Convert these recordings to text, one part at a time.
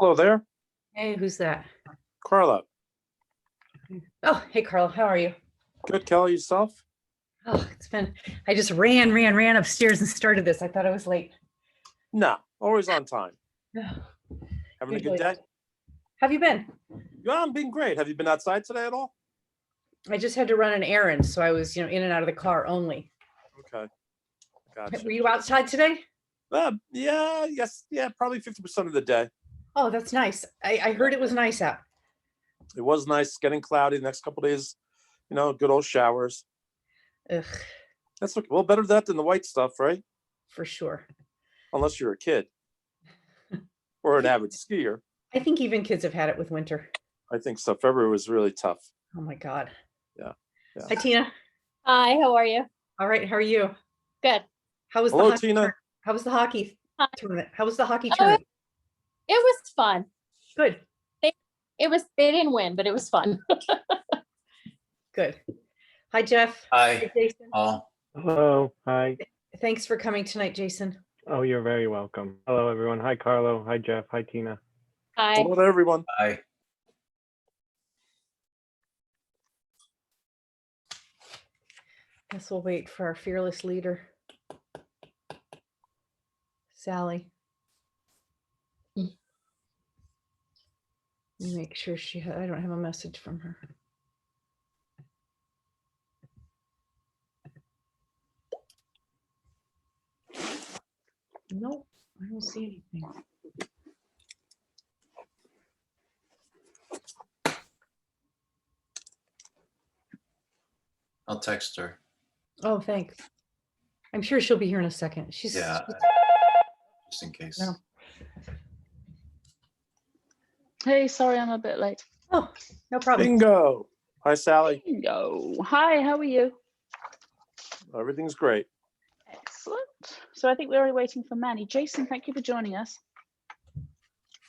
Hello there, Hey, who's that? Carla. Oh, hey, Carl, how are you? Good, Kelly, yourself? Oh, I just ran upstairs and started this. I thought I was late. Nah, always on time. Ugh, Having a usually good day? not. Have you been? Yeah, I'm being great. Have you been outside today at all? I just had to run an errand, so I was, in and out of the car only. Okay, gotcha. Were you outside today? Yeah, yes, yeah, probably 50% of the day. Oh, that's nice. I heard it was nice out. It was nice, getting cloudy the next couple of days, good old showers. Ugh, That's okay. Well, better that than the white stuff, right? for sure. Unless you're a kid or an avid skier. I think even kids have had it with winter. I think so. February was really tough. Oh my God. Yeah. Hi, Tina. Hi, how are you? All right, how are you? Good. How was Hello, the hockey Tina. How was the hockey Hi. tournament? How was the hockey Oh, tournament? It was fun. Good, They didn't win, but it was fun. good. Hi, Jeff. Hi. Hi, Jason. Hello. Hi. Thanks for coming tonight, Jason. Oh, you're very welcome. Hello, everyone. Hi, Carlo. Hi, Jeff. Hi, Tina. Hi. Hello to everyone. Hi. Guess we'll wait for our fearless leader, Sally. Let me make sure I don't have a message from her. Nope, I don't see anything. I'll text her. Oh, thanks. I'm sure she'll be here in a second. Yeah. Just in case. No. Hey, sorry, I'm a bit late. Oh, no problem. Bingo. Hi, Sally. Bingo. Hi, how are you? Everything's great. Excellent. So I think we're already waiting for Manny. Jason, thank you for joining us.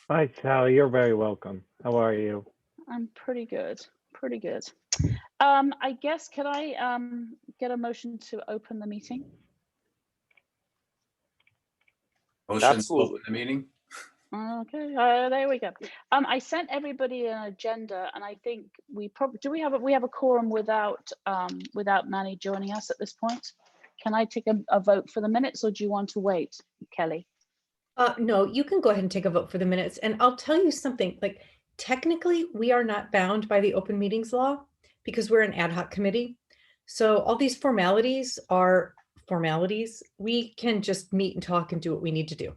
Hi, Sally. You're very welcome. How are you? I'm pretty good. Pretty good. I guess, could I get a motion to open the meeting? Motion to Absolutely. open the meeting. Okay, there we go. I sent everybody an agenda, and I think we probably we have a quorum without Manny joining us at this point. Can I take a vote for the minutes, or do you want to wait, Kelly? No, you can go ahead and take a vote for the minutes. And I'll tell you something, like technically we are not bound by the open meetings law because we're an ad hoc committee. So all these formalities are formalities. We can just meet and talk and do what we need to do.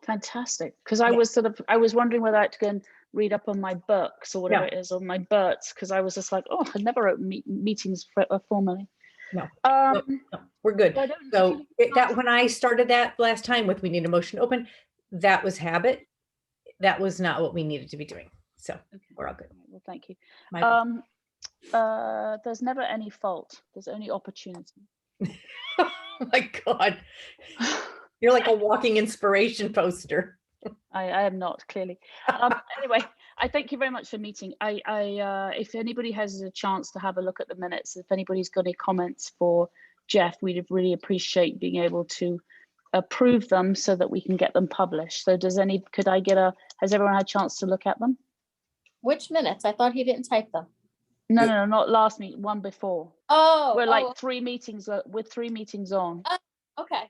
Fantastic, because I was wondering whether I had to go and read up on my books or whatever it is, on my BERTs, because I was just like, oh, I never opened meetings formally. No. No, We're good. I don't So that when I started that last time with we need a motion to open, that was habit. That was not what we needed to be doing. So we're all good. well, thank you. My There's never any fault. There's only opportunity. oh my God. You're like a walking inspiration poster. I am not, clearly. Anyway, I thank you very much for meeting. If anybody has a chance to have a look at the minutes, if anybody's got any comments for Jeff, we'd really appreciate being able to approve them so that we can get them published. So has everyone had a chance to look at them? Which minutes? I thought he didn't type them. No, not last meeting, one before. Oh, We're like 3 meetings, with 3 meetings on. okay.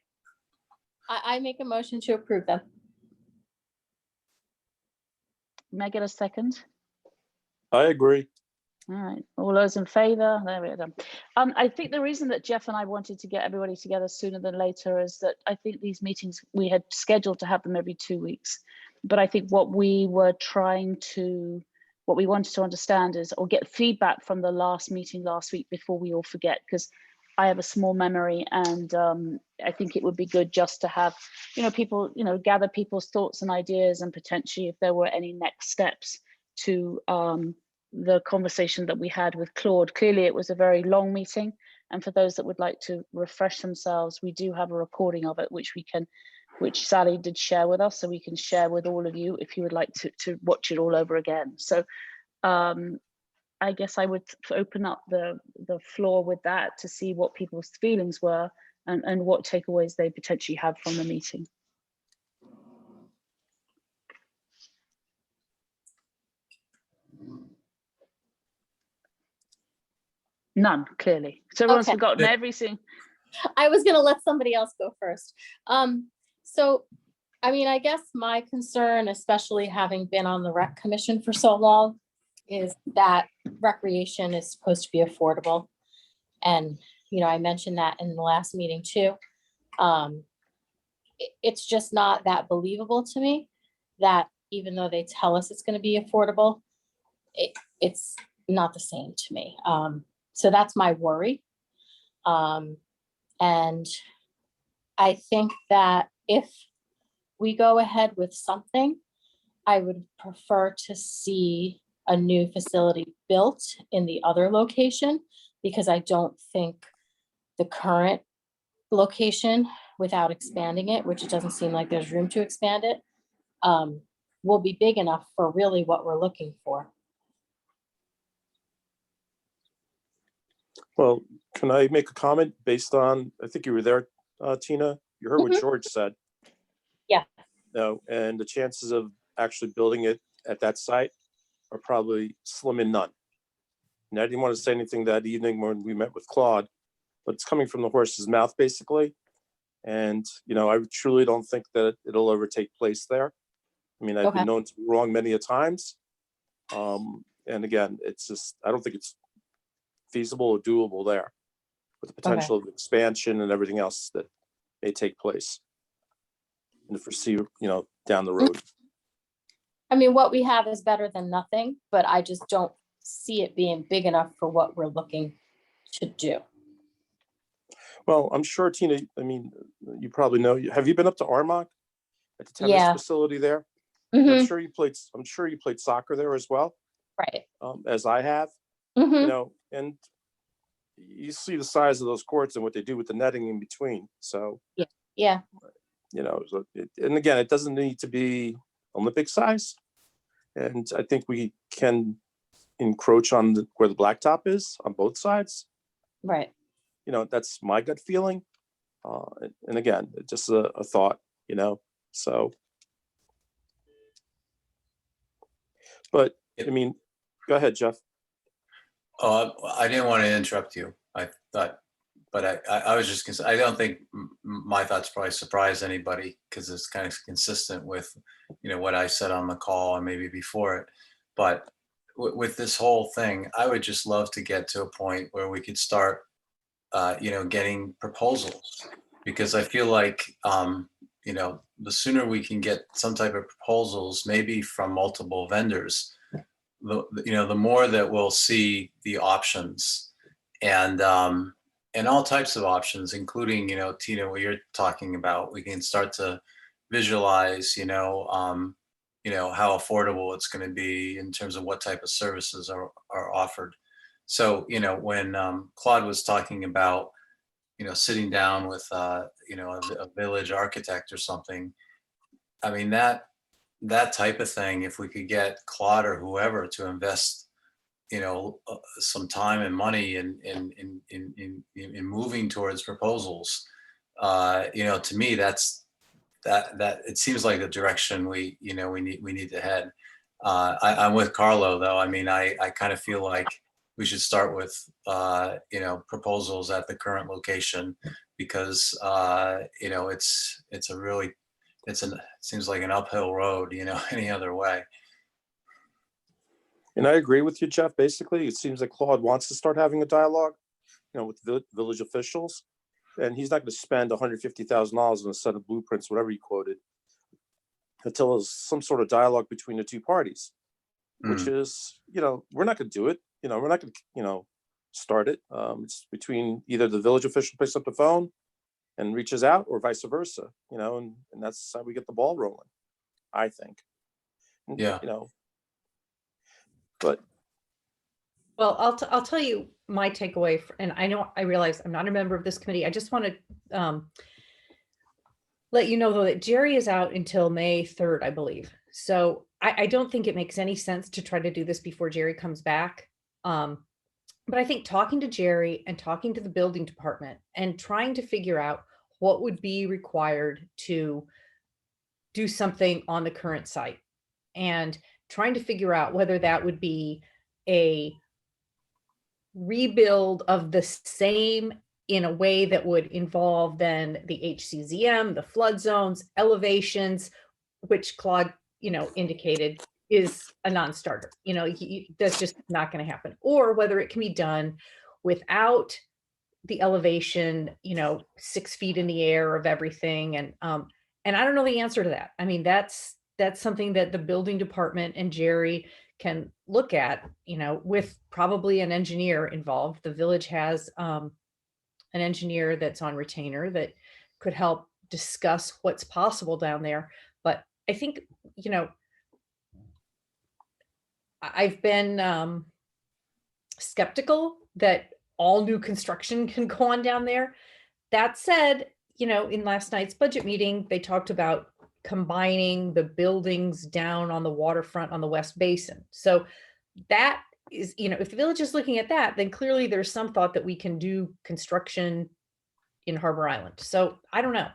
I make a motion to approve them. May I get a second? I agree. All right, all those in favor? There we go. I think the reason that Jeff and I wanted to get everybody together sooner than later is that I think these meetings, we had scheduled to have them every 2 weeks. But I think what we wanted to understand is, or get feedback from the last meeting last week before we all forget, because I have a small memory, and I think it would be good just to have, people, gather people's thoughts and ideas, and potentially if there were any next steps to the conversation that we had with Claude. Clearly, it was a very long meeting, and for those that would like to refresh themselves, we do have a recording of it, which Sally did share with us, so we can share with all of you if you would like to watch it all over again. So I guess I would open up the floor with that to see what people's feelings were and what takeaways they potentially have from the meeting. None, clearly. So everyone's Okay. forgotten Yeah. everything. I was gonna let somebody else go first. So, I mean, I guess my concern, especially having been on the rec commission for so long, is that recreation is supposed to be affordable. And, you know, I mentioned that in the last meeting too. It's just not that believable to me that even though they tell us it's gonna be affordable, it's not the same to me. So that's my worry. And I think that if we go ahead with something, I would prefer to see a new facility built in the other location, because I don't think the current location, without expanding it, which it doesn't seem like there's room to expand it, will be big enough for really what we're looking for. Well, can I make a comment based on, I think you were there, Tina? You heard what Mhm. George said. Yeah. No, and the chances of actually building it at that site are probably slim and none. And I didn't want to say anything that evening when we met with Claude, but it's coming from the horse's mouth, basically. And, you know, I truly don't think that it'll ever take place there. I mean, I've Okay. been known to be wrong many a times. And again, it's just, I don't think it's feasible or doable there with the potential of expansion and everything else that may take place in the foreseeable, you know, down the road. I mean, what we have is better than nothing, but I just don't see it being big enough for what we're looking to do. Well, I'm sure, Tina, I mean, you probably know, have you been up to Armonk at the tennis Yeah. facility there? I'm Mhm. sure you played soccer there as well, Right. as I have, you Mhm. know, and you see the size of those courts and what they do with the netting in between. So, Yeah. you know, and again, it doesn't need to be Olympic size. And I think we can encroach on where the blacktop is on both sides. Right. You know, that's my gut feeling. And again, just a thought, you know, so. But I mean, go ahead, Jeff. I didn't want to interrupt you. I thought, but I was just, I don't think my thoughts probably surprise anybody, because it's kind of consistent with, you know, what I said on the call and maybe before it. But with this whole thing, I would just love to get to a point where we could start, you know, getting proposals, because I feel like, you know, the sooner we can get some type of proposals, maybe from multiple vendors, you know, the more that we'll see the options, and all types of options, including, you know, Tina, what you're talking about. We can start to visualize, you know, how affordable it's going to be in terms of what type of services are offered. So, you know, when Claude was talking about, you know, sitting down with, you know, a village architect or something, I mean, that type of thing, if we could get Claude or whoever to invest, you know, some time and money in moving towards proposals, you know, to me, that it seems like the direction we need to head. I'm with Carlo, though. I mean, I kind of feel like we should start with, you know, proposals at the current location, because, you know, it seems like an uphill road, you know, any other way. And I agree with you, Jeff. Basically, it seems like Claude wants to start having a dialogue, you know, with village officials, and he's not going to spend $150,000 on a set of blueprints, whatever you quoted, until there's some sort of dialogue between the two parties, which is, you know, we're not going to do it. You know, we're not going to, you know, start it. It's between either the village official picks up the phone and reaches out, or vice versa, you know, and that's how we get the ball rolling, I think. Yeah. You know, but Well, I'll tell you my takeaway, and I realize I'm not a member of this committee. I just want to let you know, though, that Jerry is out until May 3rd, I believe. So I don't think it makes any sense to try to do this before Jerry comes back. But I think talking to Jerry and talking to the building department and trying to figure out what would be required to do something on the current site, and trying to figure out whether that would be a rebuild of the same in a way that would involve then the HCZM, the flood zones, elevations, which Claude, indicated is a non-starter. That's just not going to happen. Or whether it can be done without the elevation, 6 feet in the air of everything. And I don't know the answer to that. I mean, that's something that the building department and Jerry can look at, with probably an engineer involved. The village has an engineer that's on retainer that could help discuss what's possible down there. But I think, I've been skeptical that all new construction can go on down there. That said, in last night's budget meeting, they talked about combining the buildings down on the waterfront on the West Basin. So that is, if the village is looking at that, then clearly there's some thought that we can do construction in Harbor Island. So I don't know.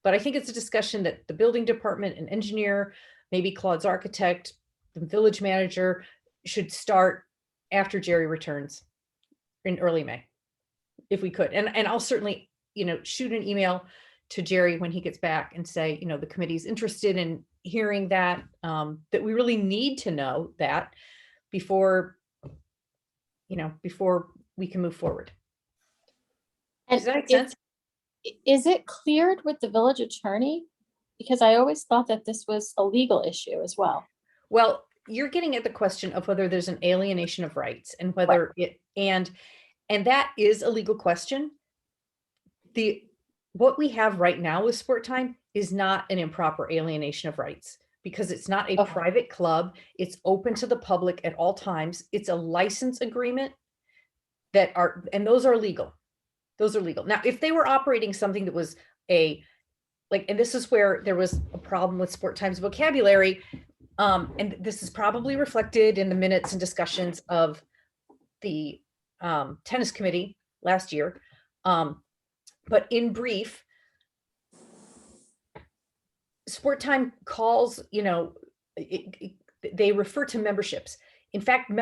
But I think it's a discussion that the building department and engineer, maybe Claude's architect, the village manager should start after Jerry returns in early May, if we could. And I'll certainly, shoot an email to Jerry when he gets back and say, the committee's interested in hearing that, that we really need to know that before we can move forward. Does that make sense? Is it cleared with the village attorney? Because I always thought that this was a legal issue as well. Well, you're getting at the question of whether there's an alienation of rights and whether and that is a legal question. What we have right now with Sport Time is not an improper alienation of rights because it's not a private club. It's open to the public at all times. It's a license agreement and those are legal. Those are legal. Now, if they were operating something that was and this is where there was a problem with Sport Time's vocabulary, and this is probably reflected in the minutes and discussions of the tennis committee last year. But in brief, Sport Time calls, they refer to memberships. In fact,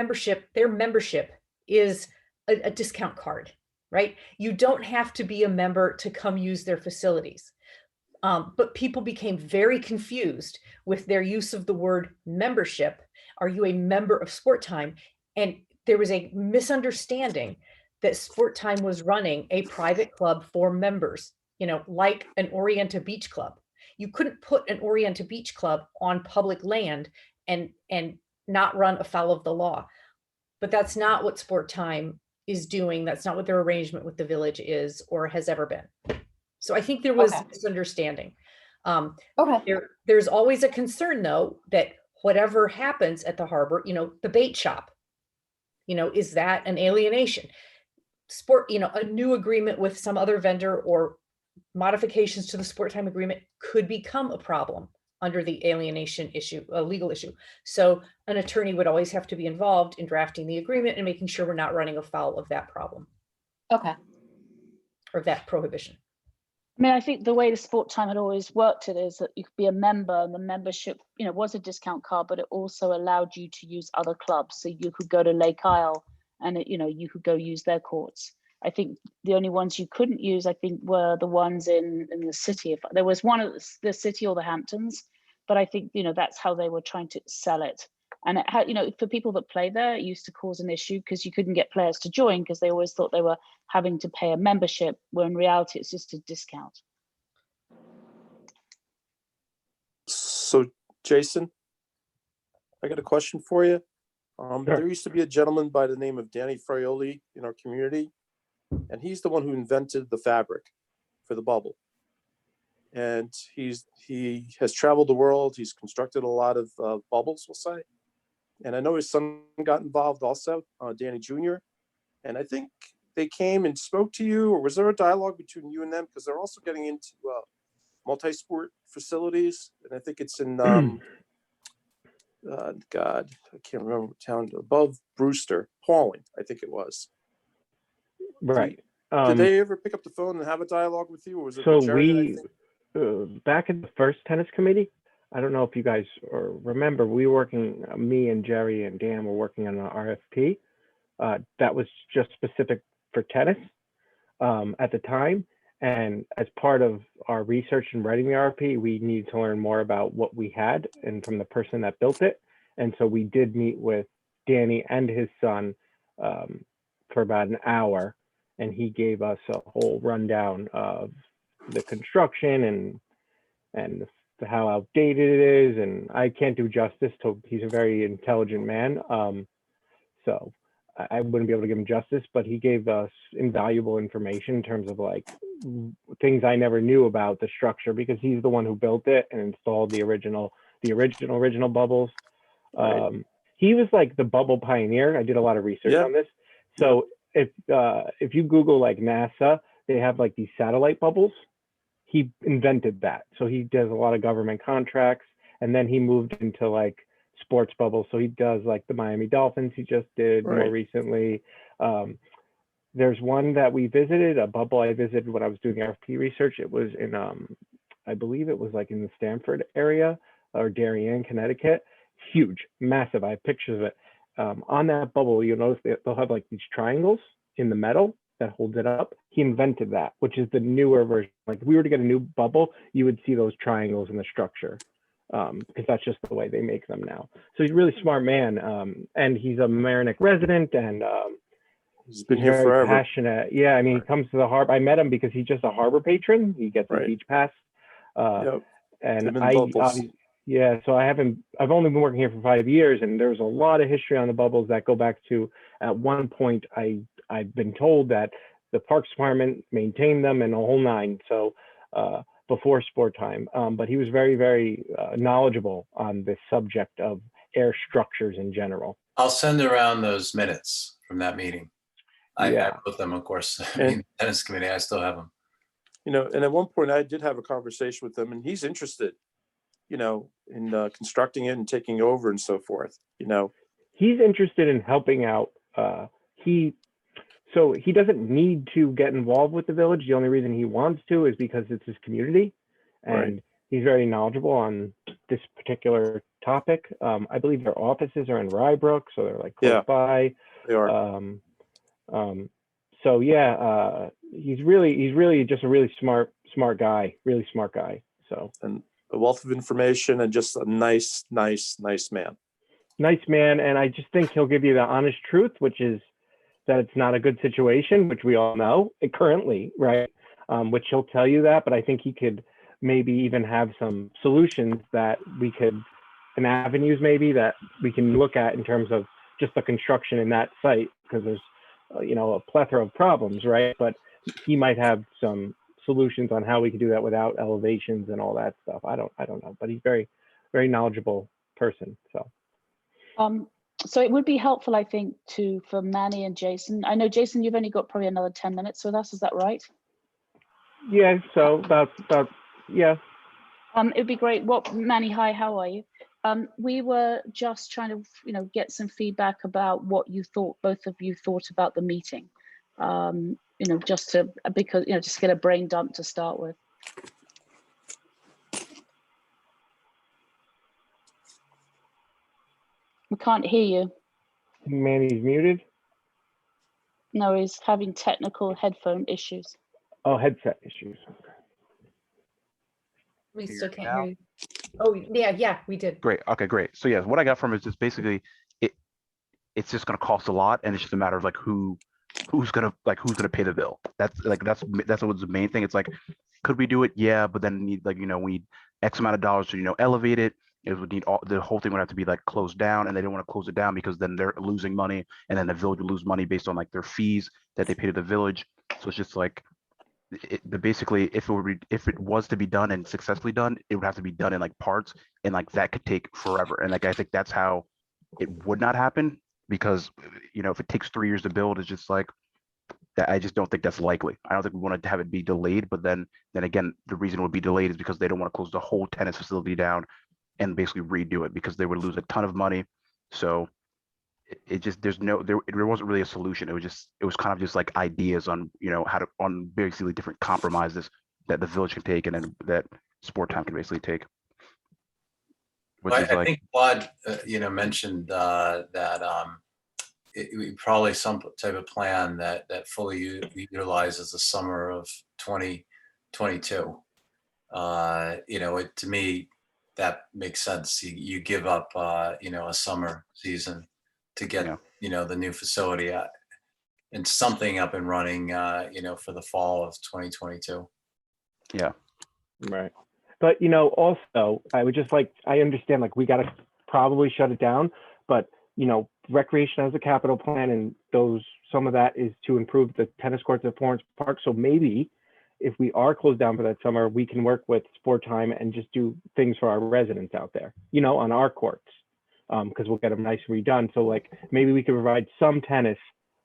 their membership is a discount card, right? You don't have to be a member to come use their facilities. But people became very confused with their use of the word membership. Are you a member of Sport Time? And there was a misunderstanding that Sport Time was running a private club for members, like an Orienta Beach Club. You couldn't put an Orienta Beach Club on public land and not run afoul of the law. But that's not what Sport Time is doing. That's not what their arrangement with the village is or has ever been. So I think there was misunderstanding. There's always a concern, though, that whatever happens at the harbor, the bait shop, is that an alienation? A new agreement with some other vendor or modifications to the Sport Time agreement could become a problem under the alienation issue, a legal issue. So an attorney would always have to be involved in drafting the agreement and making sure we're not running afoul of that problem. Okay. Or that prohibition. I mean, I think the way the Sport Time had always worked it is that you could be a member and the membership, was a discount card, but it also allowed you to use other clubs. So you could go to Lake Isle and, you could go use their courts. I think the only ones you couldn't use, were the ones in the city. If there was one at the city or the Hamptons, but I think, that's how they were trying to sell it. And it had, for people that play there, it used to cause an issue because you couldn't get players to join because they always thought they were having to pay a membership, where in reality it's just a discount. So, Jason, I got a question for you. Sure. There used to be a gentleman by the name of Danny Fraioli in our community, and he's the one who invented the fabric for the bubble. And he has traveled the world. He's constructed a lot of bubbles, we'll say. And I know his son got involved also, Danny Jr. And I think they came and spoke to you, or was there a dialogue between you and them? Because they're also getting into multi-sport facilities. And I think it's in, God, I can't remember what town, above Brewster, Pauling, I think it was. Right. Did they ever pick up the phone and have a dialogue with you? Or was it So Jerry, back in the first tennis committee, I don't know if you guys remember, we were working, me and Jerry and Dan were working on an RFP that was just specific for tennis at the time. And as part of our research and writing the RFP, we needed to learn more about what we had and from the person that built it. And so we did meet with Danny and his son for about an hour, and he gave us a whole rundown of the construction and how outdated it is. And I can't do justice to, he's a very intelligent man. So I wouldn't be able to give him justice, but he gave us invaluable information in terms of like things I never knew about the structure, because he's the one who built it and installed the original bubbles. Right. He was like the bubble pioneer. I did a lot of research Yeah. on this. So if you Google like NASA, they have like these satellite bubbles. He invented that. So he does a lot of government contracts, and then he moved into like sports bubbles. So he does like the Miami Dolphins he just did more Right. recently. There's one that we visited, a bubble I visited when I was doing RFP research. It was in, I believe it was like in the Stamford area or Darien, Connecticut. Huge, massive. I have pictures of it. On that bubble, you'll notice they'll have like these triangles in the metal that holds it up. He invented that, which is the newer version. Like if we were to get a new bubble, you would see those triangles in the structure, because that's just the way they make them now. So he's a really smart man, and he's a Marinick resident, and He's been he's here very forever. passionate. Yeah, I mean, he comes to the harbor. I met him because he's just a harbor patron. He gets a Right. beach pass. Yep. And Him and Bubbles. yeah, so I've only been working here for 5 years, and there's a lot of history on the bubbles that go back to, at one point, I've been told that the Parks Department maintained them and a whole nine. So before sport time, but he was very, very knowledgeable on the subject of air structures in general. I'll send around those minutes from that meeting. I Yeah. wrote them, of course. I And- mean, tennis committee, I still have them. You know, and at one point I did have a conversation with him, and he's interested, you know, in constructing it and taking over and so forth, you know. He's interested in helping out. So he doesn't need to get involved with the village. The only reason he wants to is because it's his community, and Right. he's very knowledgeable on this particular topic. I believe their offices are in Rybrook, so they're like close Yeah. by. They are. So yeah, he's really just a really smart guy, really smart guy. So And a wealth of information and just a nice man. nice man, and I just think he'll give you the honest truth, which is that it's not a good situation, which we all know currently, right? Which he'll tell you that, but I think he could maybe even have some solutions that we could, and avenues maybe that we can look at in terms of just the construction in that site, because there's, you know, a plethora of problems, right? But he might have some solutions on how we could do that without elevations and all that stuff. I don't know, but he's very, very knowledgeable person. So. So it would be helpful, I think, for Manny and Jason. I know, Jason, you've only got probably another 10 minutes with us. Is that right? Yeah. So about yeah. It'd be great. Manny, hi, how are you? We were just trying to, you know, get some feedback about what you thought, both of you thought about the meeting. You know, just because, you know, just get a brain dump to start with. We can't hear you. Manny's muted. No, he's having technical headphone issues. Oh, headset issues. We Hear still me can't now? hear you. Oh, yeah, we did. Great. Okay, great. So yeah, what I got from it is just basically it's just gonna cost a lot, and it's just a matter of like who's gonna pay the bill. That's what's the main thing. It's like, could we do it? Yeah, but then need, like, you know, we need X amount of dollars to, you know, elevate it. It would need the whole thing would have to be like closed down, and they don't want to close it down because then they're losing money, and then the village would lose money based on like their fees that they pay to the village. So it's just like, but basically, if it was to be done and successfully done, it would have to be done in like parts, and like that could take forever. And like I think that's how it would not happen, because, you know, if it takes 3 years to build, it's just like that. I just don't think that's likely. I don't think we want to have it be delayed. But then again, the reason it would be delayed is because they don't want to close the whole tennis facility down and basically redo it, because they would lose a ton of money. So it just, there wasn't really a solution. It was kind of just like ideas on, you know, how to, on basically different compromises that the village can take, and then that Sport Time can basically take. Which I is like, think Claude, you know, mentioned that probably some type of plan that fully utilizes the summer of 2022. To me, that makes sense. You give up, a summer season to get, Yeah. the new facility and something up and running, for the fall of 2022. Yeah. Right. But, also, I would just I understand, we got to probably shut it down, but, recreation has a capital plan, and some of that is to improve the tennis courts at Florence Park. So maybe if we are closed down for that summer, we can work with Sport Time and just do things for our residents out there, on our courts, because we'll get them nice redone. So maybe we could provide some tennis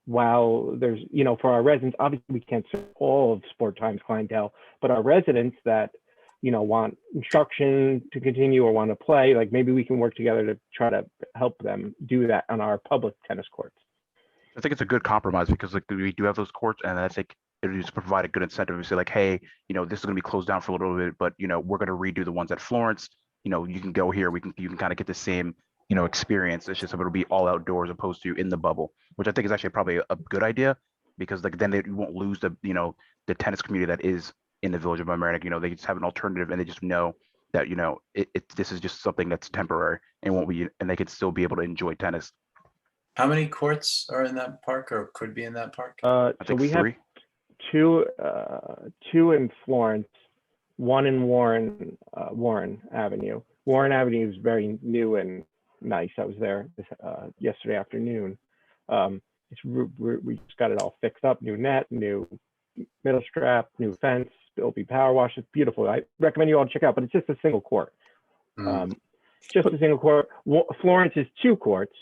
while there's, for our residents. Obviously, we can't serve all of Sport Time's clientele, but our residents that want instruction to continue or want to play, maybe we can work together to try to help them do that on our public tennis courts. I think it's a good compromise because we do have those courts, and I think it would just provide a good incentive to say hey, this is going to be closed down for a little bit, but we're going to redo the ones at Florence. You can go here. You can kind of get the same experience. It's just it'll be all outdoors opposed to in the bubble, which I think is actually probably a good idea because then you won't lose the the tennis community that is in the Village of Mamaroneck. They just have an alternative, and they just know that this is just something that's temporary and won't be, and they could still be able to enjoy tennis. How many courts are in that park or could be in that park? I So think we have 3. two in Florence, one in Warren Avenue. Warren Avenue is very new and nice. I was there yesterday afternoon. We just got it all fixed up, new net, new middle strap, new fence, it'll be power wash. It's beautiful. I recommend you all check out, but it's just a single court. Just a single court. Florence is 2 courts.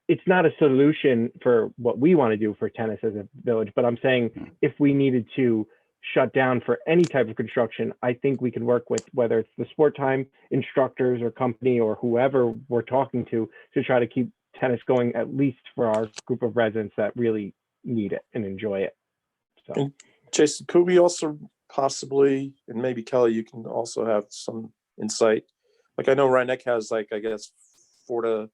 It's not a solution for what we want to do for tennis as a village, but I'm saying if we needed to shut down for any type of construction, I think we could work with whether it's the Sport Time instructors or company or whoever we're talking to try to keep tennis going, at least for our group of residents that really need it and enjoy it. So, And Jason, could we also possibly, and maybe Kelly, you can also have some insight. I know Rhinebeck has I guess 4 to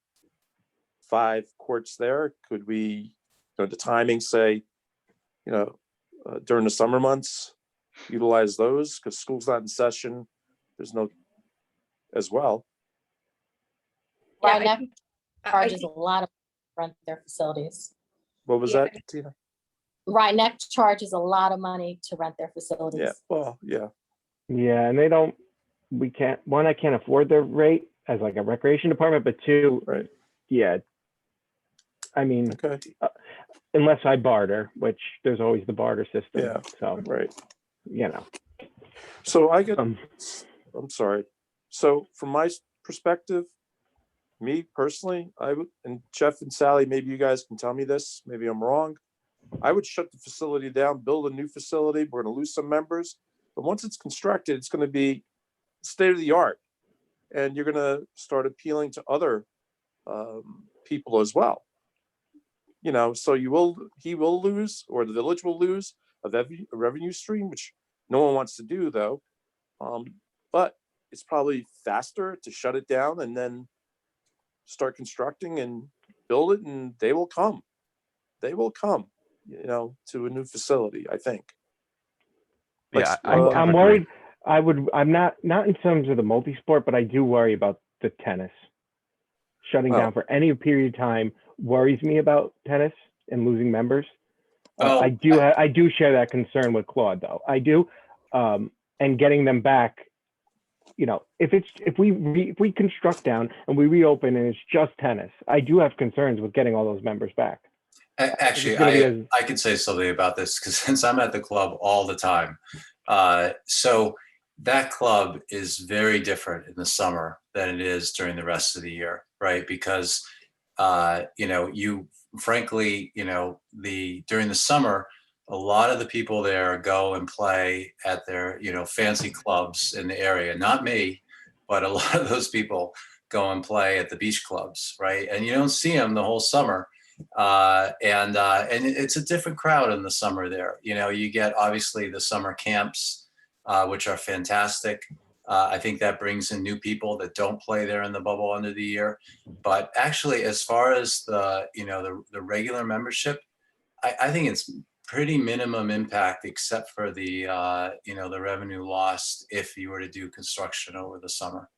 5 courts there. Could we, the timing, say, during the summer months, utilize those because school's not in session. There's no, as well. Yeah, Rhinebeck I charges think- a lot of rent their facilities. What was Yeah. that, Tina? Rhinebeck charges a lot of money to rent their facilities. Yeah. Well, yeah. yeah, and I can't afford their rate as a recreation department, but 2, Right. yeah. I mean, Okay. unless I barter, which there's always the barter system. Yeah. So, Right. you know, So I get. um, I'm sorry. So from my perspective, me personally, I would, and Jeff and Sally, maybe you guys can tell me this, maybe I'm wrong. I would shut the facility down, build a new facility. We're going to lose some members, but once it's constructed, it's going to be state of the art. And you're going to start appealing to other people as well. So he will lose, or the village will lose a revenue stream, which no one wants to do though. But it's probably faster to shut it down and then start constructing and build it, and they will come. They will come, to a new facility, I think. Yeah, I Well, kind of I'm agree. worried. I'm not in terms of the multi-sport, but I do worry about the tennis. Shutting Well- down for any period of time worries me about tennis and losing members. Oh, I do share that concern with Claude, though. I do, and getting them back. If we construct down and we reopen and it's just tennis, I do have concerns with getting all those members back. Actually, It's gonna be I could say something about this because since I'm at the club all the time, so that club is very different in the summer than it is during the rest of the year, right? Because you frankly, during the summer, a lot of the people there go and play at their fancy clubs in the area. Not me, but a lot of those people go and play at the beach clubs, right? And you don't see them the whole summer. And it's a different crowd in the summer there. You get obviously the summer camps, which are fantastic. I think that brings in new people that don't play there in the bubble under the year. But actually, as far as the, you know, the regular membership, I think it's pretty minimum impact, except for the, you know, the revenue lost if you were to do construction over the summer.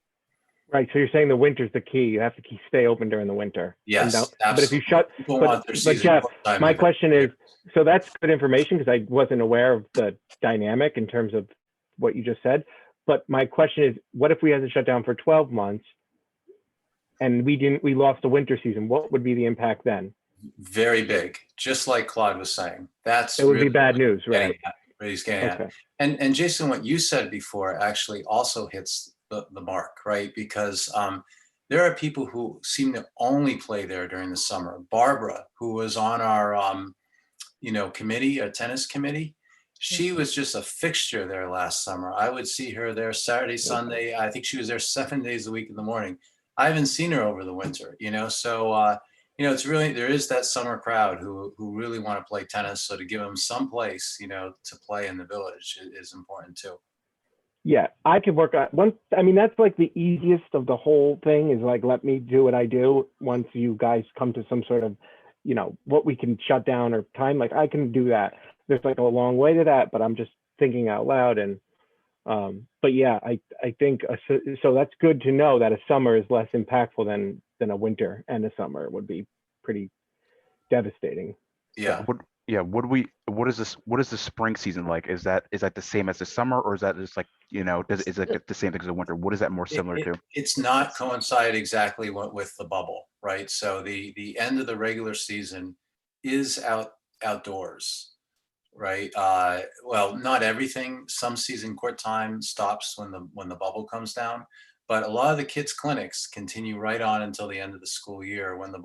Right, so you're saying the winter's the key. You have to stay open during the winter. And Yes, but if you absolutely. shut, People want their but season Jeff, time my event. question is, so that's good information because I wasn't aware of the dynamic in terms of what you just said. But my question is, what if we had to shut down for 12 months and we lost the winter season? What would be the impact then? Very big, just like Claude was saying. That's It would really be bad what news, he's getting right? at, what he's getting at. Okay. And Jason, what you said before actually also hits the mark, right? Because there are people who seem to only play there during the summer. Barbara, who was on our you know, committee, a tennis committee, she was just a fixture there last summer. I would see her there Saturday, Sunday. I think she was there 7 days a week in the morning. I haven't seen her over the winter, you know, so you know, it's really, there is that summer crowd who really want to play tennis. So to give them some place, you know, to play in the village is important too. Yeah, I could work on one. I mean, that's like the easiest of the whole thing is like, let me do what I do. Once you guys come to some sort of, you know, what we can shut down or time, like I can do that. There's like a long way to that, but I'm just thinking out loud. And, but yeah, I think, so that's good to know that a summer is less impactful than a winter, and a summer would be pretty devastating. Yeah. What is the spring season like? Is that the same as the summer, or is that just like, you know, is it the same thing as the winter? What is that more similar to? It's not coincide exactly with the bubble, right? So the end of the regular season is outdoors, right? Well, not everything. Some season court time stops when the bubble comes down, but a lot of the kids' clinics continue right on until the end of the school year when the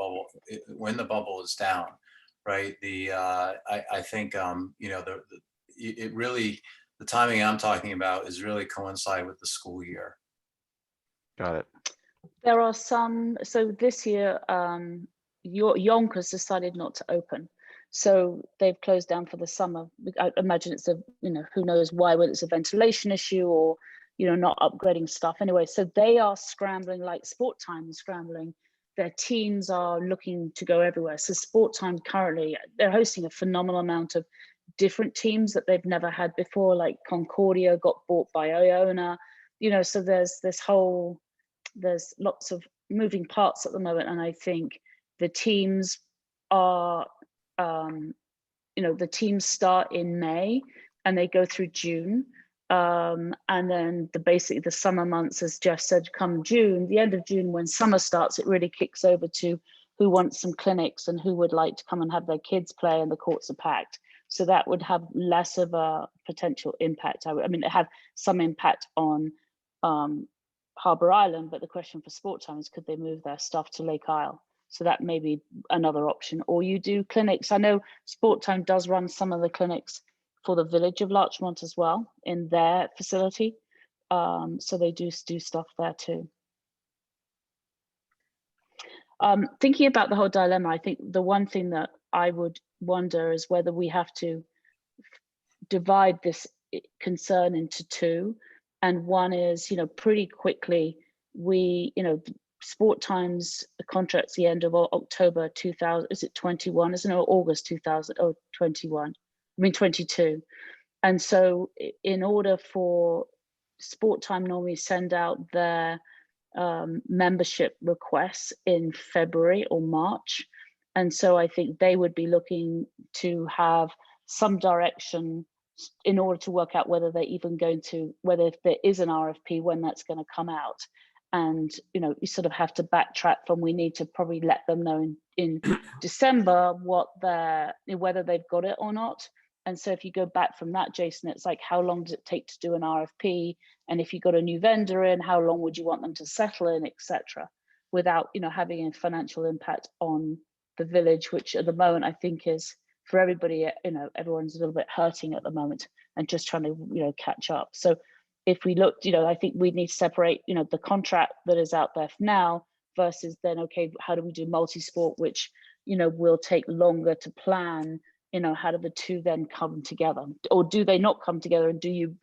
bubble is down, right? I think you know, it really, the timing I'm talking about is really coincide with the school year. Got it. There are some, so this year, Yonkers decided not to open. So they've closed down for the summer. I imagine it's you know, who knows why, whether it's a ventilation issue or, you know, not upgrading stuff. Anyway, so they are scrambling, like Sport Time is scrambling. Their teams are looking to go everywhere. So Sport Time currently, they're hosting a phenomenal amount of different teams that they've never had before, like Concordia got bought by Iona, you know, so there's lots of moving parts at the moment. And I think the teams are, you know, the teams start in May and they go through June. And then basically the summer months, as Jeff said, come June, the end of June, when summer starts, it really kicks over to who wants some clinics and who would like to come and have their kids play, and the courts are packed. So that would have less of a potential impact. I mean, it had some impact on Harbour Island, but the question for Sport Time is, could they move their stuff to Lake Isle? So that may be another option. Or you do clinics. I know Sport Time does run some of the clinics for the village of Larchmont as well in their facility. So they do stuff there too. Thinking about the whole dilemma, I think the one thing that I would wonder is whether we have to divide this concern into two. And one is, you know, pretty quickly, you know, Sport Time's contract's the end of October 2000, is it 21? Isn't it August 2021? I mean 22. And so in order for Sport Time normally send out their membership requests in February or March. And so I think they would be looking to have some direction in order to work out whether they're even going to, whether if there is an RFP, when that's going to come out. And, you know, you sort of have to backtrack from, we need to probably let them know in December whether they've got it or not. And so if you go back from that, Jason, it's like, how long does it take to do an RFP? And if you got a new vendor in, how long would you want them to settle in, etc., without, you know, having a financial impact on the village, which at the moment I think is, for everybody, you know, everyone's a little bit hurting at the moment and just trying to, you know, catch up. So if we looked, you know, I think we need to separate, you know, the contract that is out there now versus then, okay, how do we do multi-sport, which, you know, will take longer to plan how do the two then come together, or do they not come together? And do you,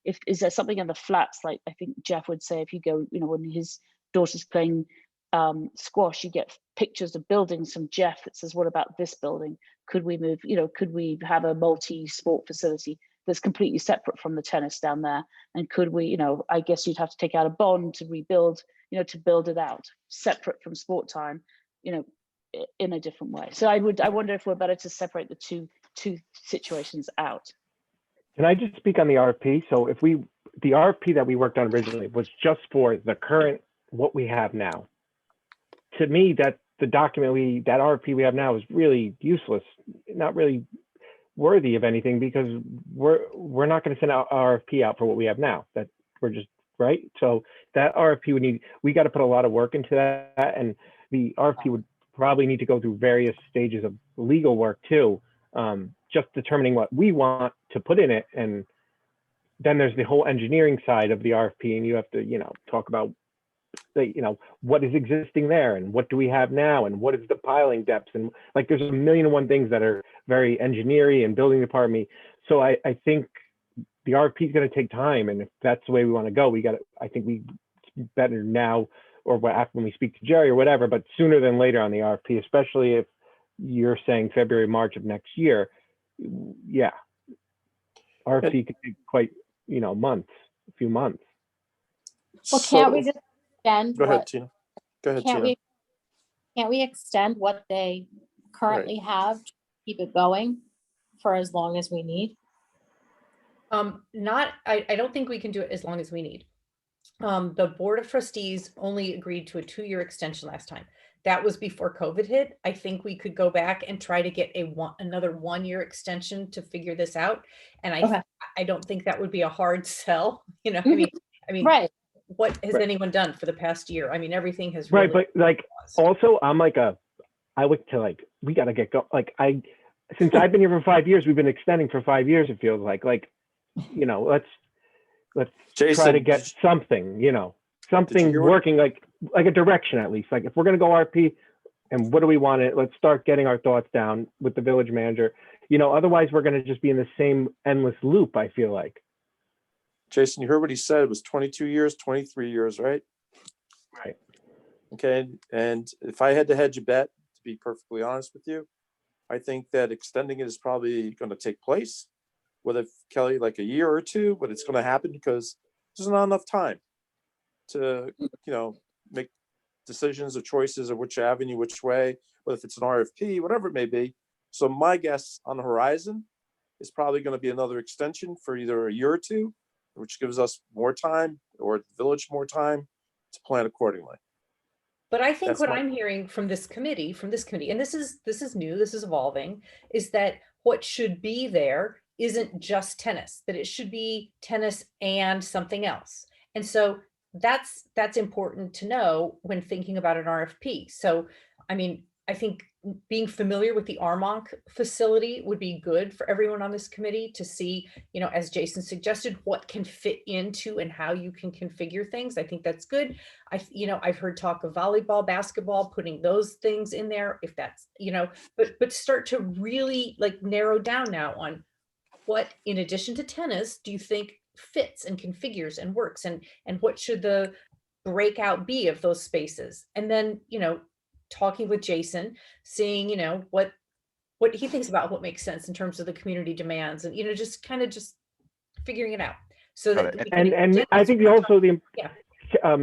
if is there something in the flats, like I think Jeff would say, if you go, when his daughter's playing squash, you get pictures of buildings from Jeff that says, what about this building? Could we move, could we have a multi-sport facility that's completely separate from the tennis down there? And could we, I guess you'd have to take out a bond to rebuild, to build it out separate from sport time, in a different way. So I wonder if we're better to separate the two situations out. Can I just speak on the RFP? So the RFP that we worked on originally was just for the current, what we have now. To me, that the document that RFP we have now is really useless, not really worthy of anything, because we're not going to send out RFP out for what we have now. That we're just right. So that RFP we got to put a lot of work into that, and the RFP would probably need to go through various stages of legal work too, just determining what we want to put in it. And then there's the whole engineering side of the RFP, and you have to, talk about what is existing there and what do we have now and what is the piling depth, and like there's a million and one things that are very engineering and building department. So I think the RFP is going to take time, and if that's the way we want to go, I think we better now, or after when we speak to Jerry or whatever, but sooner than later on the RFP, especially if you're saying February, March of next year. Yeah, RFP could take quite, a few months. Well, can't we just extend Go ahead, what, Tina. Go ahead, Tina. can't we extend what they currently have, to keep it going for as long as we need? I don't think we can do it as long as we need. The Board of Trustees only agreed to a 2-year extension last time. That was before COVID hit. I think we could go back and try to get another 1-year extension to figure this out. And I don't think that would be a hard sell. I mean, Right. what has anyone done for the past year? I mean, everything has Right, really but like also I'm like I would to like we got to get go. Like since I've been here for 5 years, we've been extending for 5 years. It feels like let's Jason, try to get something, something hear what- working, like a direction at least. Like if we're going to go RP and what do we want it, let's start getting our thoughts down with the village manager. Otherwise we're going to just be in the same endless loop, I feel like. Jason, you heard what he said. It was 22 years, 23 years, right? Right. Okay. And if I had to hedge a bet, to be perfectly honest with you, I think that extending it is probably going to take place. Whether Kelly, like a year or two, but it's going to happen because there's not enough time to, make decisions or choices of which avenue, which way, whether if it's an RFP, whatever it may be. So my guess on the horizon is probably going to be another extension for either a year or two, which gives us more time or the village more time to plan accordingly. But I think That's what my- I'm hearing from this committee, and this is new, this is evolving, is that what should be there isn't just tennis, that it should be tennis and something else. And so that's important to know when thinking about an RFP. So, I mean, I think being familiar with the Armonk facility would be good for everyone on this committee to see, as Jason suggested, what can fit into and how you can configure things. I think that's good. I've heard talk of volleyball, basketball, putting those things in there, if that's, but start to really narrow down now on what, in addition to tennis, do you think fits and configures and works, and what should the breakout be of those spaces? And then, talking with Jason, seeing, what he thinks about what makes sense in terms of the community demands, and, just figuring it out. So that we can and I think Yeah.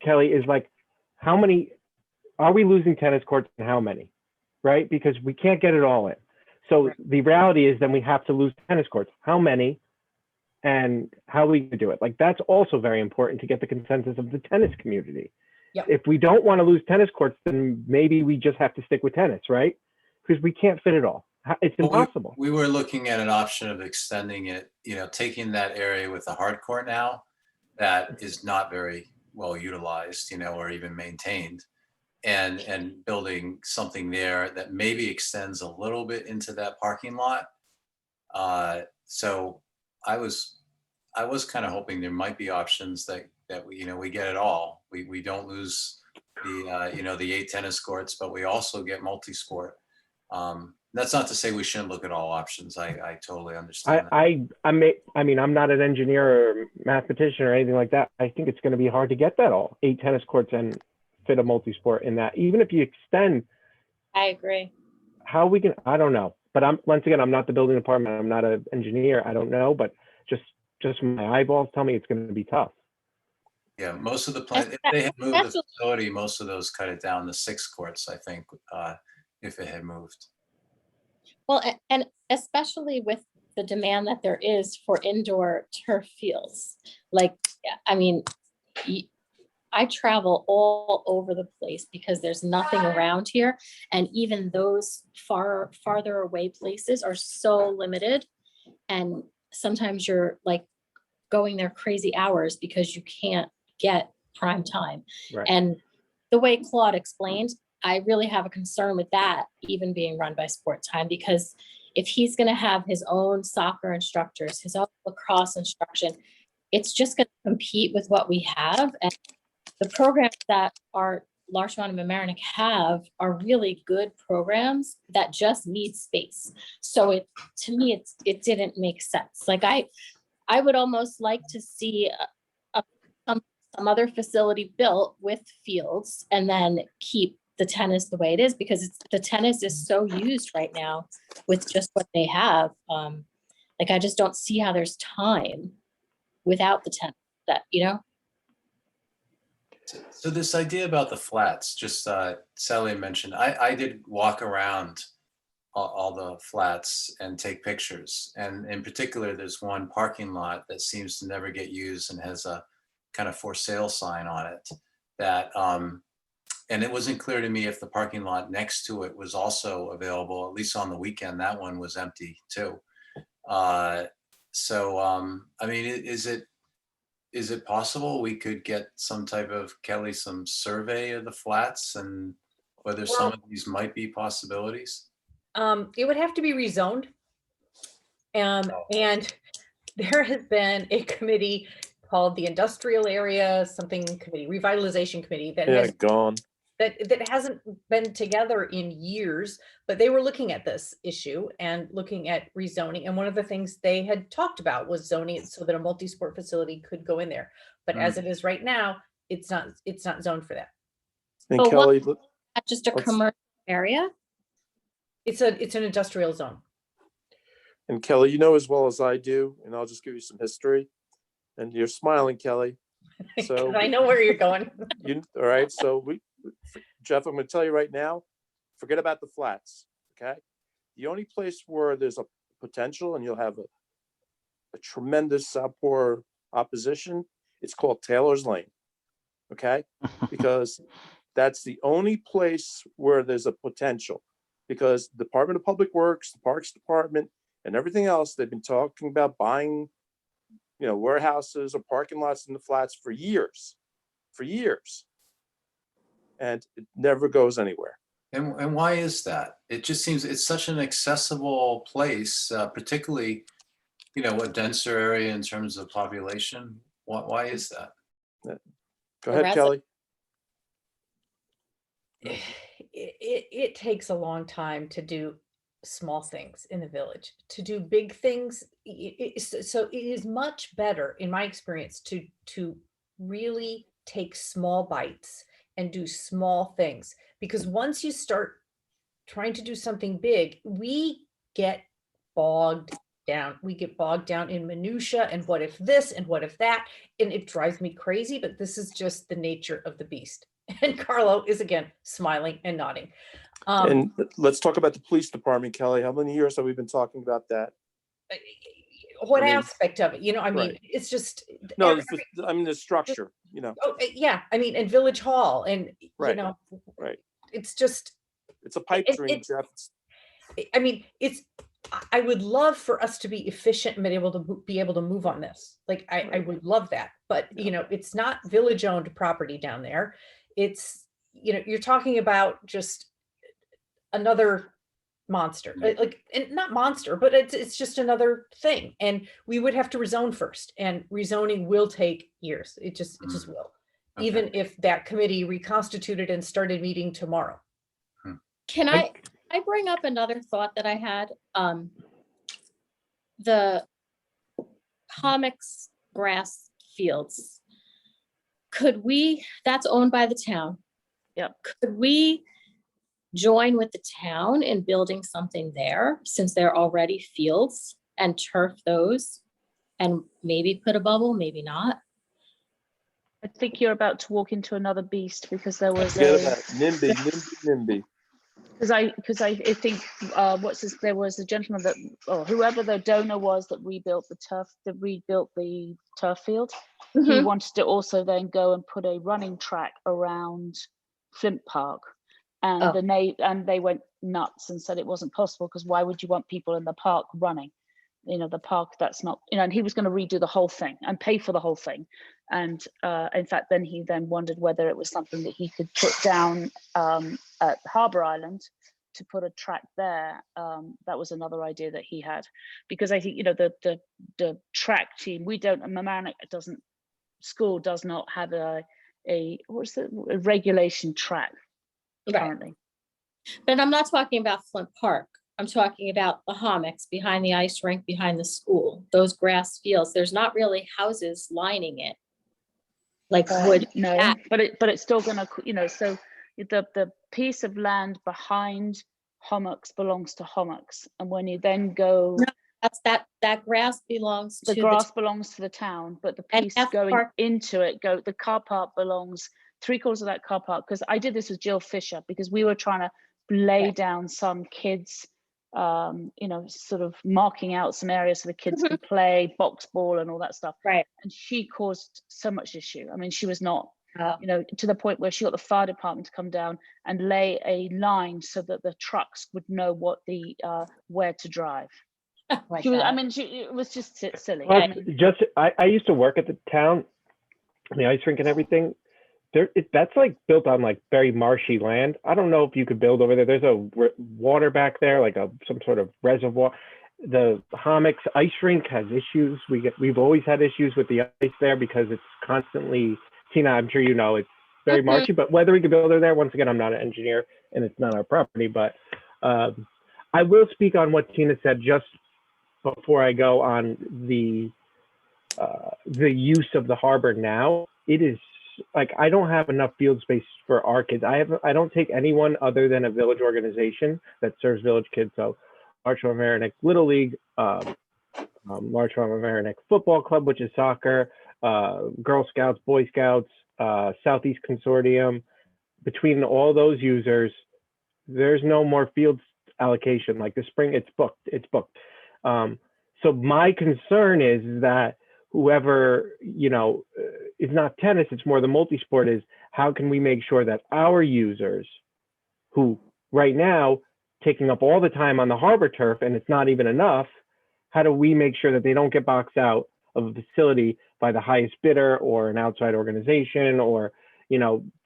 Kelly, is how many are we losing tennis courts and how many, right? Because we can't get it all in. So the reality is then we have to lose tennis courts. How many and how we do it? That's also very important to get the consensus of the tennis community. Yep. If we don't want to lose tennis courts, then maybe we just have to stick with tennis, right? Because we can't fit it all. It's impossible. We were looking at an option of extending it, taking that area with the hard court now that is not very well utilized, or even maintained, and building something there that maybe extends a little bit into that parking lot. So I was kind of hoping there might be options that we get it all. We don't lose the 8 tennis courts, but we also get multi-sport. That's not to say we shouldn't look at all options. I totally understand that. I mean, I'm not an engineer or mathematician or anything like that. I think it's going to be hard to get that all 8 tennis courts and fit a multi-sport in that. Even if you extend, I agree. how we can, I don't know. But once again, I'm not the building department. I'm not an engineer. I don't know. But just my eyeballs tell me it's going to be tough. Yeah, most of the plans, if they had moved the facility, most of those cut it down to 6 courts, I think, if it had moved. Well, and especially with the demand that there is for indoor turf fields. Like, I mean, I travel all over the place because there's nothing around here. And even those farther away places are so limited. And sometimes you're like going there crazy hours because you can't get prime time. Right. And the way Claude explained, I really have a concern with that even being run by Sport Time, because if he's going to have his own soccer instructors, his own lacrosse instruction, it's just going to compete with what we have. And the programs that our Larchmont and Mamaroneck have are really good programs that just need space. So to me, it didn't make sense. Like I would almost like to see some other facility built with fields and then keep the tennis the way it is, because the tennis is so used right now with just what they have. Like, I just don't see how there's time without the tennis, that, you know? So this idea about the flats, just Sally mentioned, I did walk around all the flats and take pictures. And in particular, there's one parking lot that seems to never get used and has a kind of for sale sign on it that, and it wasn't clear to me if the parking lot next to it was also available, at least on the weekend. That one was empty too. I mean, is it possible we could get some type of, Kelly, some survey of the flats and whether some of these might be possibilities? It would have to be rezoned. And there has been a committee called the Industrial Area Something Committee, Revitalization Committee, that Yeah, has gone. that hasn't been together in years, but they were looking at this issue and looking at rezoning. And one of the things they had talked about was zoning it so that a multi-sport facility could go in there. But as it is right now, it's not zoned for that. And But Kelly, Just a Let's- commercial area? It's an industrial zone. and Kelly, you know as well as I do, and I'll just give you some history. And you're smiling, Kelly. So I know where you're going. all right. So Jeff, I'm going to tell you right now, forget about the flats. Okay. The only place where there's a potential and you'll have a tremendous outpour opposition, it's called Taylor's Lane. Okay. Because that's the only place where there's a potential, because the Department of Public Works, the Parks Department, and everything else, they've been talking about buying, warehouses or parking lots in the flats for years. And it never goes anywhere. And why is that? It just seems it's such an accessible place, particularly, a denser area in terms of population. Why is that? Go ahead, Kelly. It takes a long time to do small things in the village. To do big things, so it is much better, in my experience, to really take small bites and do small things. Because once you start trying to do something big, we get bogged down. We get bogged down in minutia and what if this and what if that, and it drives me crazy. But this is just the nature of the beast. And Carlo is again smiling and nodding. And let's talk about the police department, Kelly. How many years have we been talking about that? What I mean, aspect of it? I mean, right. it's just No, the structure, Oh, yeah. I mean, and Village Hall, and Right. Right. it's just. It's a pipe dream, Jeff. I mean, I would love for us to be efficient and be able to move on this. Like, I would love that, but it's not village owned property down there. It's, you're talking about just another monster, like, and not monster, but it's just another thing. And we would have to rezone first, and rezoning will take years. It just will. Okay. Even if that committee reconstituted and started meeting tomorrow. Can I I bring up another thought that I had? The Comics grass fields. That's owned by the town. Yep. Could we join with the town in building something there, since they're already fields, and turf those? And maybe put a bubble, maybe not. I think you're about to walk into another beast because there was Forget a, about it. NIMBY. because I think there was a gentleman that, or whoever the donor was that rebuilt the turf field. He Mhm. wanted to also then go and put a running track around Flint Park. And Oh. they went nuts and said it wasn't possible, because why would you want people in the park running? The park, that's not, and he was going to redo the whole thing and pay for the whole thing. And in fact, then he wondered whether it was something that he could put down at Harbour Island to put a track there. That was another idea that he had, because I think, the track team, Mamaroneck school does not have a regulation track Right. currently. But I'm not talking about Flint Park. I'm talking about the hammocks behind the ice rink, behind the school, those grass fields. There's not really houses lining it. Like wood. No, that- but it's still gonna, so the piece of land behind Hommocks belongs to Hommocks, and when you then go, No, that grass belongs to the grass belongs to the town, but the And piece F going Park- into it, the car park belongs, 3/4 of that car park, because I did this with Jill Fisher, because we were trying to lay Right. down some kids, sort of marking out some areas so the kids Mhm. can play box ball and all that stuff. Right. And she caused so much issue. I mean, she was not, Oh. to the point where she got the fire department to come down and lay a line so that the trucks would know what where to drive. Like She was, I that. mean, it was just silly. Plus, I mean, I used to work at the town, the ice rink and everything. That's like built on like very marshy land. I don't know if you could build over there. There's a water back there, like some sort of reservoir. The Hommocks ice rink has issues. We've always had issues with the ice there because it's constantly, Tina, I'm sure you know, it's very Mhm. marshy, but whether we could build over there, once again, I'm not an engineer and it's not our property, but I will speak on what Tina said just before I go on the use of the harbor now. It is like, I don't have enough field space for our kids. I don't take anyone other than a village organization that serves village kids. So Larchmont Mamaroneck Little League, Larchmont Mamaroneck Football Club, which is soccer, Girl Scouts, Boy Scouts, Southeast Consortium. Between all those users, there's no more field allocation. Like the spring, it's booked. So my concern is that whoever, is not tennis, it's more the multi-sport, is how can we make sure that our users, who right now taking up all the time on the harbor turf and it's not even enough, how do we make sure that they don't get boxed out of a facility by the highest bidder or an outside organization, or,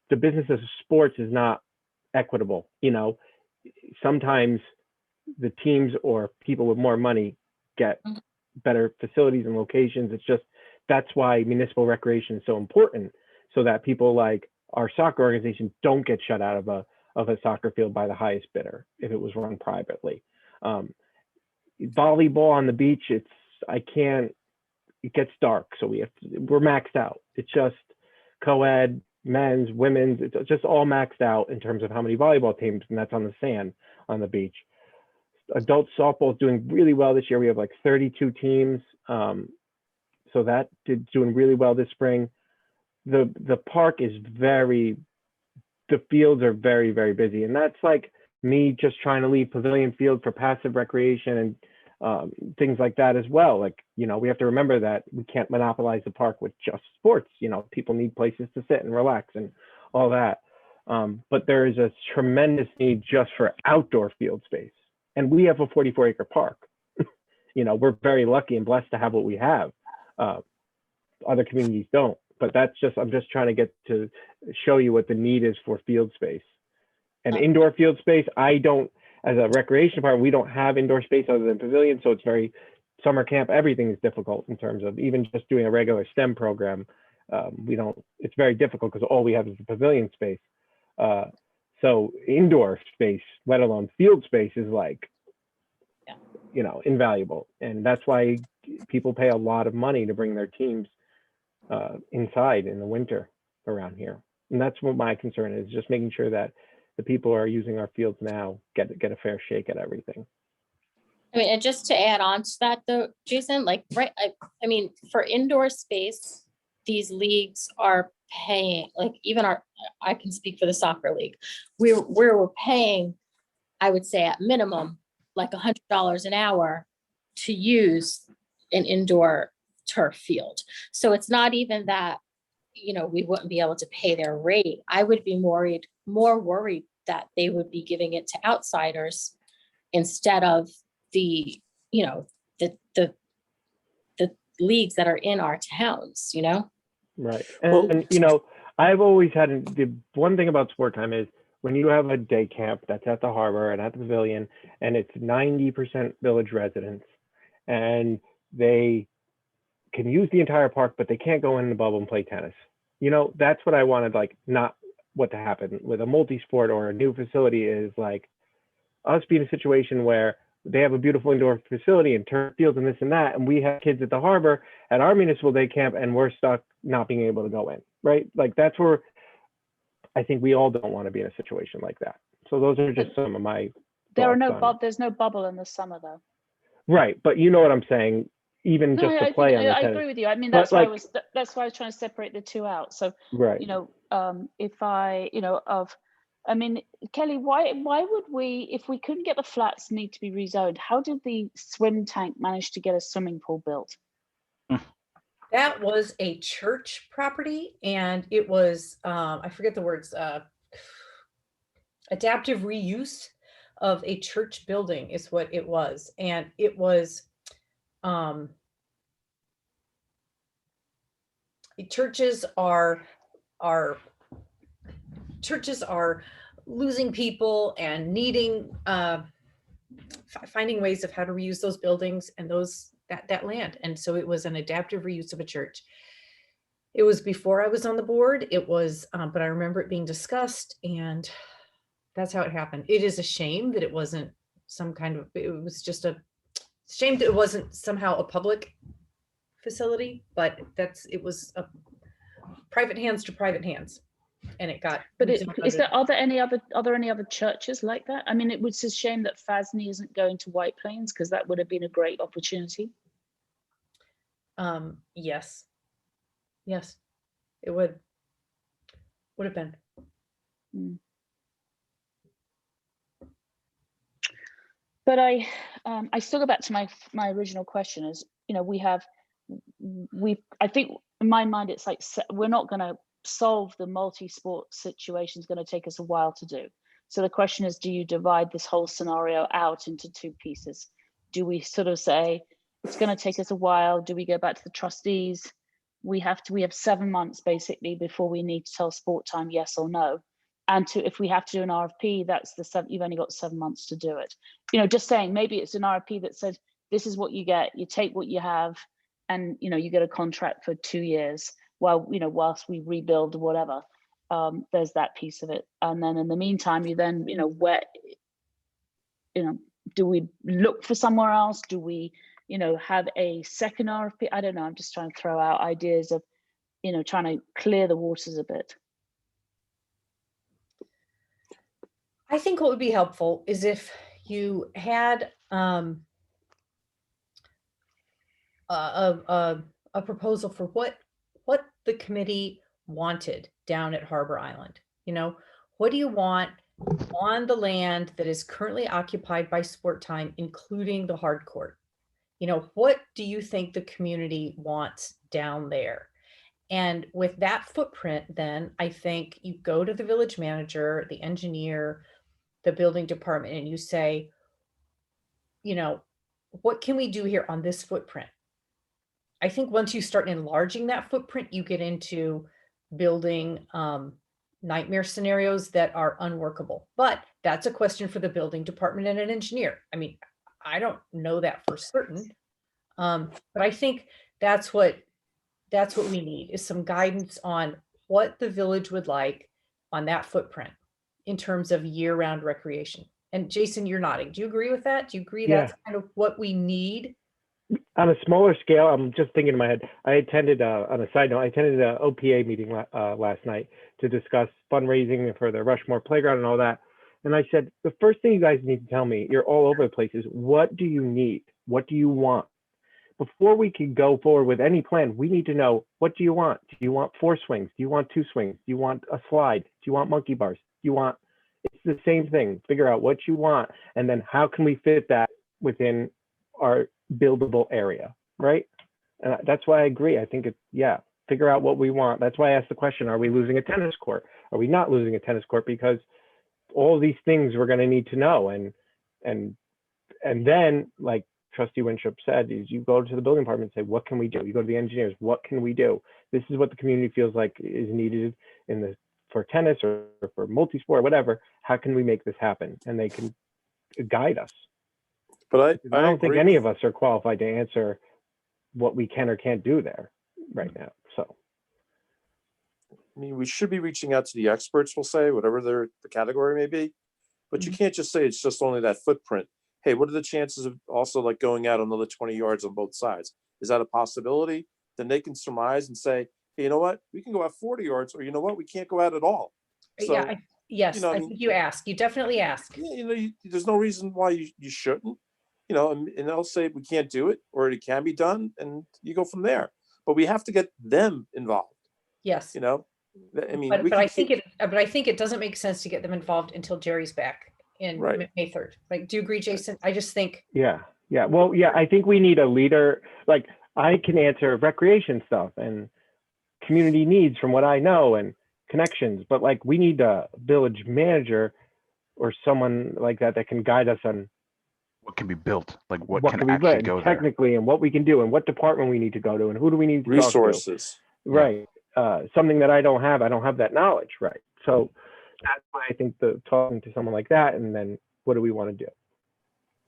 the business of sports is not equitable. Sometimes the teams or people with more money get better facilities and locations. It's just, that's why municipal recreation is so important, so that people like our soccer organization don't get shut out of a soccer field by the highest bidder if it was run privately. Volleyball on the beach, it gets dark, so we're maxed out. It's just co-ed, men's, women's, it's just all maxed out in terms of how many volleyball teams, and that's on the sand on the beach. Adult softball is doing really well this year. We have like 32 teams. So that doing really well this spring. The park is the fields are very, very busy. And that's like me just trying to leave Pavilion Field for passive recreation and things like that as well. Like, we have to remember that we can't monopolize the park with just sports. People need places to sit and relax and all that. But there is a tremendous need just for outdoor field space. And we have a 44-acre park. We're very lucky and blessed to have what we have. Other communities don't, but I'm just trying to get to show you what the need is for field space. And indoor field space, as a recreation department, we don't have indoor space other than pavilion. So it's summer camp, everything is difficult in terms of even just doing a regular STEM program. It's very difficult because all we have is the pavilion space. So indoor space, let alone field space, is like, Yeah. you know, invaluable. And that's why people pay a lot of money to bring their teams inside in the winter around here. And that's what my concern is, just making sure that the people who are using our fields now get a fair shake at everything. I mean, and just to add on to that though, Jason, like, right, I mean, for indoor space, these leagues are paying, like even I can speak for the soccer league. We're paying, I would say at minimum, like $100 an hour to use an indoor turf field. So it's not even that, you know, we wouldn't be able to pay their rate. I would be more worried that they would be giving it to outsiders instead of the, you know, the leagues that are in our towns, you know? Right. Well- And you know, I've always had the one thing about sport time is when you have a day camp that's at the harbor and at the pavilion, and it's 90% village residents, and they can use the entire park, but they can't go in the bubble and play tennis. You know, that's what I wanted, like, not what to happen with a multi-sport or a new facility, is like us be in a situation where they have a beautiful indoor facility and turf fields and this and that, and we have kids at the harbor at our municipal day camp, and we're stuck not being able to go in, right? Like, that's where I think we all don't want to be in a situation like that. So those are just some of my There are thoughts no on it. there's no bubble in the summer though. Right, but you know what I'm saying, even No, just I to play on the I tennis. agree with you. I mean, But, that's why like- that's why I was trying to separate the two out. So, Right. you know, I mean, Kelly, why would we, if we couldn't get the flats need to be rezoned, how did the swim tank manage to get a swimming pool built? That was a church property, and it was, I forget the words, adaptive reuse of a church building is what it was. And it was, churches are losing people and needing, finding ways of how to reuse those buildings and that land. And so it was an adaptive reuse of a church. It was before I was on the board. It was, but I remember it being discussed, and that's how it happened. It is a shame that it wasn't some kind of, it was just a shame that it wasn't somehow a public facility, but it was a private hands to private hands. And it got. But rezoned is under- are there any other churches like that? I mean, it was a shame that FASNY isn't going to White Plains, because that would have been a great opportunity. Yes. Yes, it would have been. But I still go back to my original question is, you know, I think in my mind, it's like, we're not going to solve the multi-sport situation. Is going to take us a while to do. So the question is, do you divide this whole scenario out into two pieces? Do we sort of say, it's going to take us a while? Do we go back to the trustees? We have 7 months basically before we need to tell sport time yes or no. And if we have to do an RFP, you've only got 7 months to do it. You know, just saying, maybe it's an RFP that says, this is what you get, you take what you have, and, you know, you get a contract for 2 years whilst we rebuild whatever. There's that piece of it. And then in the meantime, you then, you know, do we look for somewhere else? Do we, you know, have a second RFP? I don't know. I'm just trying to throw out ideas of, you know, trying to clear the waters a bit. I think what would be helpful is if you had a proposal for what the committee wanted down at Harbor Island. You know, what do you want on the land that is currently occupied by sport time, including the hard court? You know, what do you think the community wants down there? And with that footprint, then I think you go to the village manager, the engineer, the building department, and you say, you know, what can we do here on this footprint? I think once you start enlarging that footprint, you get into building nightmare scenarios that are unworkable. But that's a question for the building department and an engineer. I mean, I don't know that for certain, but I think that's what we need, is some guidance on what the village would like on that footprint. in terms of year-round recreation. And Jason, you're nodding. Do you agree with that? Do you agree Yeah. that's kind of what we need? On a smaller scale, I'm just thinking in my head, I attended, on a side note, I attended an OPA meeting last night to discuss fundraising for the Rushmore Playground and all that. And I said, the first thing you guys need to tell me, you're all over the place, is what do you need? What do you want? Before we can go forward with any plan, we need to know, what do you want? Do you want 4 swings? Do you want 2 swings? Do you want a slide? Do you want monkey bars? Do you want, it's the same thing. Figure out what you want, and then how can we fit that within our buildable area, right? And that's why I agree. I think it's, yeah, figure out what we want. That's why I asked the question, are we losing a tennis court? Are we not losing a tennis court? Because all these things we're going to need to know. And then, like Trustee Winstrup said, is you go to the building department and say, what can we do? You go to the engineers, what can we do? This is what the community feels like is needed in the, for tennis or for multi-sport, or whatever. How can we make this happen? And they can guide us. But I don't think agree any with- of us are qualified to answer what we can or can't do there right now. So, I mean, we should be reaching out to the experts, we'll say, whatever the category may be. But you can't just say it's just only that footprint. Hey, what are the chances of also like going out another 20 yards on both sides? Is that a possibility? Then they can surmise and say, hey, you know what? We can go out 40 yards, or you know what? We can't go out at all. So, Yeah, yes, know, I I mean- think you ask. You definitely ask. yeah, you know, there's no reason why you shouldn't, you know, and they'll say we can't do it or it can be done, and you go from there. But we have to get them involved, Yes. you know? I mean, But we I can think it doesn't make sense to get them involved until Jerry's back in Right. May 3rd. Like, do you agree, Jason? I just think, yeah. Well, yeah, I think we need a leader. Like, I can answer recreation stuff and community needs from what I know and connections, but like, we need a village manager or someone like that that can guide us on What can be built? Like what what can can we actually build go there? technically and what we can do and what department we need to go to and who do we need to talk to. resources. Right. Something that I don't have that knowledge. Right. So that's why I think the talking to someone like that, and then what do we want to do?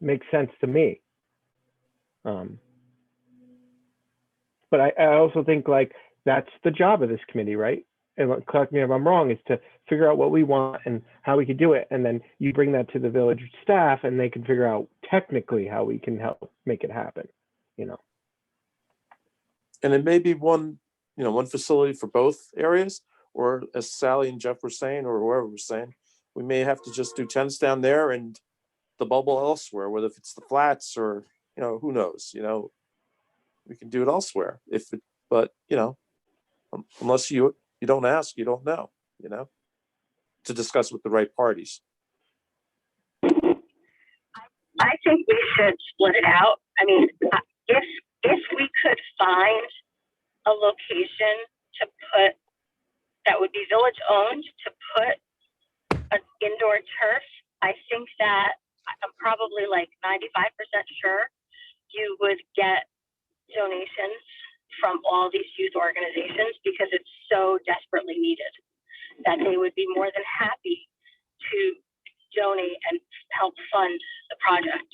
Makes sense to me. But I also think like that's the job of this committee, right? And correct me if I'm wrong, is to figure out what we want and how we could do it. And then you bring that to the village staff and they can figure out technically how we can help make it happen, you know? And it may be one facility for both areas, or as Sally and Jeff were saying, or whoever was saying, we may have to just do tennis down there and the bubble elsewhere, whether if it's the flats or, who knows, we can do it elsewhere but unless you don't ask, you don't know, to discuss with the right parties. I think we should split it out. I mean, if we could find a location to put that would be village owned to put an indoor turf, I think that I'm probably like 95% sure you would get donations from all these youth organizations, because it's so desperately needed that they would be more than happy to donate and help fund the project.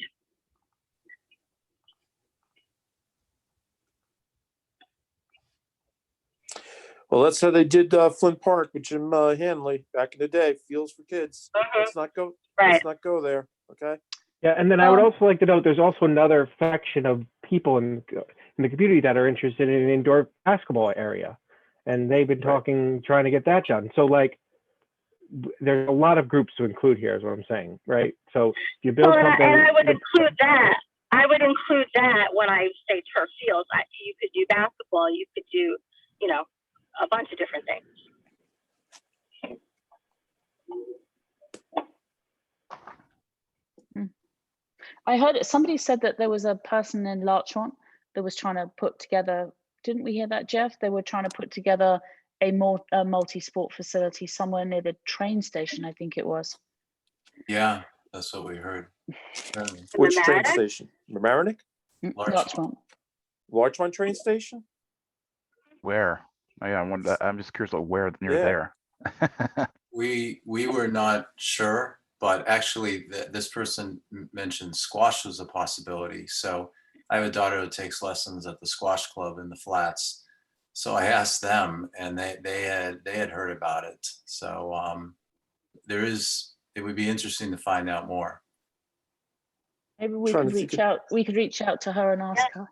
Well, that's how they did Flint Park with Jim Hanley back in the day. Fields for kids. Let's not go. Right. Let's not go there. Okay. Yeah, and then I would also like to note there's also another faction of people in the community that are interested in an indoor basketball area, and they've been talking, trying to get that done. So like, there's a lot of groups to include here, is what I'm saying, right? So if you build something, and I would include that. I would include that when I say turf fields. You could do basketball. You could do, a bunch of different things. I heard somebody said that there was a person in Larchmont that was trying to put together, didn't we hear that, Jeff? They were trying to put together a multi-sport facility somewhere near the train station, I think it was. Yeah, that's what we heard. Which train Mamaroneck? station? Mamaroneck? Larchmont. Larchmont train station? Where? Oh, yeah, I'm just curious about where near Yeah. there. We were not sure, but actually this person mentioned squash was a possibility. So I have a daughter who takes lessons at the squash club in the flats. So I asked them, and they had heard about it. So it would be interesting to find out more. Maybe we Trying could to think reach out, we could reach out to her and ask her.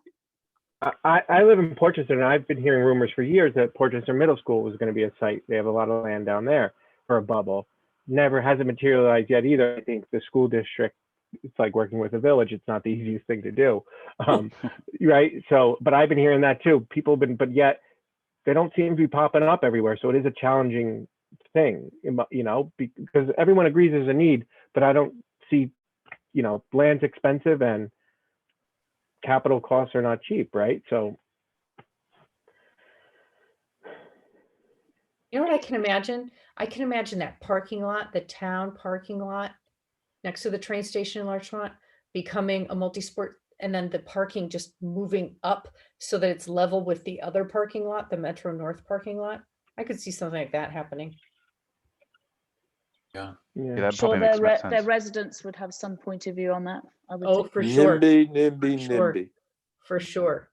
I live in Portchester, and I've been hearing rumors for years that Portchester Middle School was going to be a site. They have a lot of land down there for a bubble. Never hasn't materialized yet either. I think the school district, it's like working with a village. It's not the easiest thing to do, right? So, but I've been hearing that too. People have been, but yet they don't seem to be popping up everywhere. So it is a challenging thing, you know, because everyone agrees there's a need, but I don't see, you know, land's expensive and capital costs are not cheap, right? So You know what I can imagine? I can imagine that parking lot, the town parking lot next to the train station in Larchmont becoming a multi-sport, and then the parking just moving up so that it's level with the other parking lot, the Metro North parking lot. I could see something like that happening. Yeah, yeah. that Sure, probably makes their sense. residents would have some point of view on that, I would Oh, think. for sure, NIMBY, Sure. NIMBY. for sure.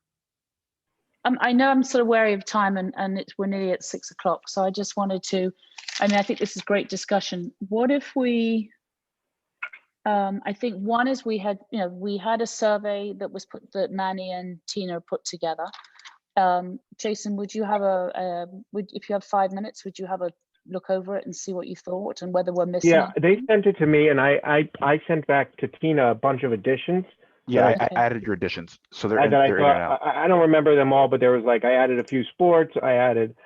I know I'm sort of wary of time and we're nearly at 6 o'clock. So I just wanted to, I mean, I think this is great discussion. What if we, I think one is we had a survey that was that Manny and Tina put together. Jason, would you have if you have 5 minutes, would you have a look over it and see what you thought and whether we're missing Yeah, they anything? sent it to me, and I sent back to Tina a bunch of additions. Yeah, that I Okay. added your additions, so they're that I in and out. thought I don't remember them all, but there was like I added a few sports. I added,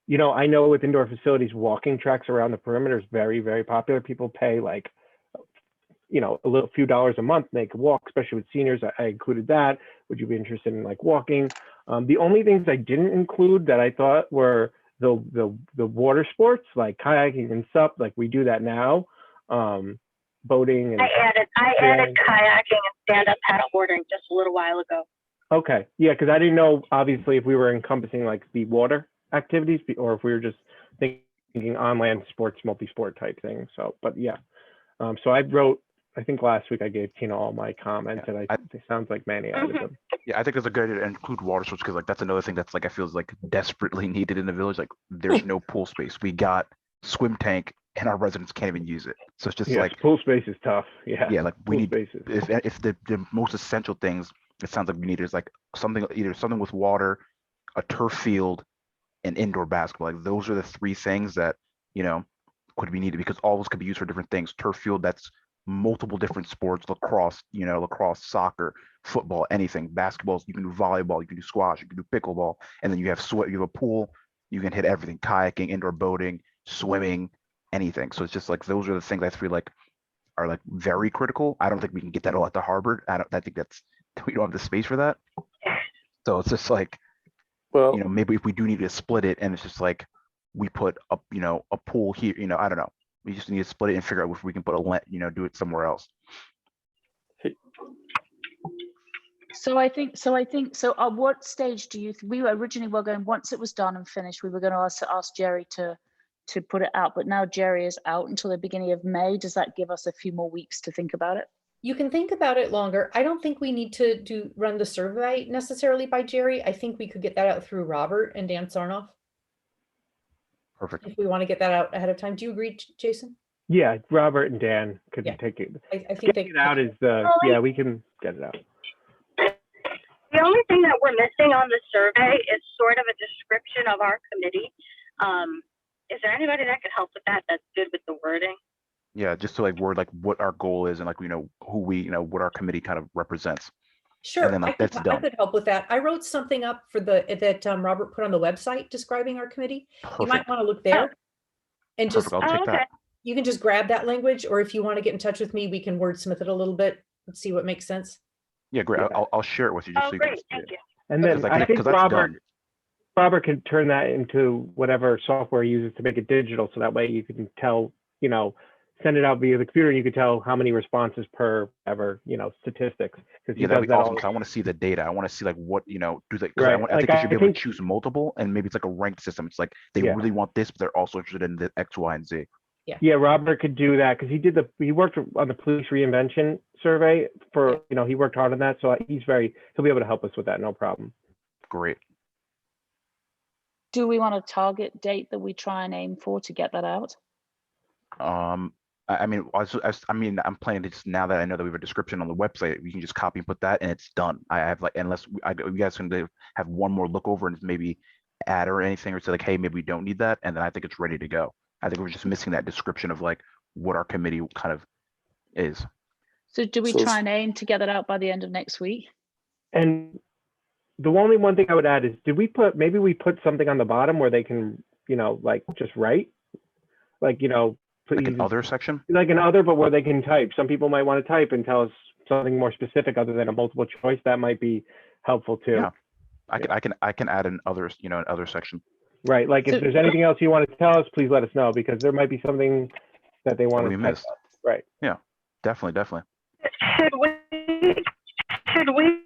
you know, I know with indoor facilities, walking tracks around the perimeter is very, very popular. People pay like, you know, a few dollars a month, and they could walk, especially with seniors. I included that. Would you be interested in like walking? The only things I didn't include that I thought were the water sports like kayaking and stuff. Like we do that now. Boating and I added sailing. kayaking and stand-up paddleboarding just a little while ago. Okay, yeah, because I didn't know obviously if we were encompassing like the water activities or if we were just thinking on land sports, multi-sport type thing. So, but yeah, so I wrote. I think last week I gave Tina all my comments, and it sounds like Manny added them. Yeah, I think it's a good idea to include water sports because like that's another thing that's like I feel is like desperately needed in the village. Like there's no pool space. We got swim tank and our residents can't even use it. So it's just Yeah, like pool space is tough. Yeah, like we pool need spaces. if the most essential things it sounds like we need is like something with water, a turf field, and indoor basketball. Like those are the three things that could be needed because all those could be used for different things. Turf field, that's multiple different sports, lacrosse, soccer, football, anything. Basketball, you can do volleyball, you can do squash, you can do pickleball, and then you have a pool, you can hit everything, kayaking, indoor boating, swimming, anything. So it's just like those are the things I feel like are like very critical. I don't think we can get that all at the Harvard. I think we don't have the space for that. So it's just like, Well, maybe if we do need to split it and it's just like we put a pool here, I don't know. We just need to split it and figure out if we can put do it somewhere else. So I think at what stage do you we originally were going, once it was done and finished, we were going to ask Jerry to put it out, but now Jerry is out until the beginning of May. Does that give us a few more weeks to think about it? You can think about it longer. I don't think we need to run the survey necessarily by Jerry. I think we could get that out through Robert and Dan Sarnoff Perfect. if we want to get that out ahead of time. Do you agree, Jason? Yeah, Robert and Dan could Yeah. take it. I think Getting it out is we can get it out. The only thing that we're missing on the survey is sort of a description of our committee. Is there anybody that could help with that? That's good with the wording. Yeah, just to like word like what our goal is and like who we what our committee kind of represents. Sure, then, like, that's I done. could help with that. I wrote something up for that Robert put on the website describing our committee. You might Perfect. want to look there and just Perfect. I'll take okay. that. you can just grab that language, or if you want to get in touch with me, we can wordsmith it a little bit and see what makes sense. Yeah, great. Yeah. I'll share it with you just Oh, so you can great. see it. Thank you. And then I think Because that's done. Robert can turn that into whatever software he uses to make it digital. So that way you can tell, send it out via the computer and you can tell how many responses per ever, statistics. Because Yeah, that'd be awesome. 'Cause I want to see the data. I want to see like what do they. Because Right. I Like, think you should be I able think- to choose multiple, and maybe it's like a ranked system. It's like they Yeah. really want this, but they're also interested in the X, Y, and Z. Yeah, Robert could do that because he worked on the police reinvention survey for, he worked hard on that. So he'll be able to help us with that. No problem. Great. Do we want a target date that we try and aim for to get that out? I mean, I mean, I'm planning to just, now that I know that we have a description on the website, we can just copy and put that and it's done. I have like, unless you guys can have one more look over and maybe add or anything, or say like, hey, maybe we don't need that. And then I think it's ready to go. I think we're just missing that description of like what our committee kind of is. So do we So try and aim to get that out by the end of next week? And the only one thing I would add is, maybe we put something on the bottom where they can, like just write, like, Like please, an other section? like an other, but where they can type. Some people might want to type and tell us something more specific other than a multiple choice. That might be helpful too. Yeah. I can add an other, an other section. Right. Like if So- there's anything else you want to tell us, please let us know, because there might be something that they want we to type missed. up. Right. Definitely. Should we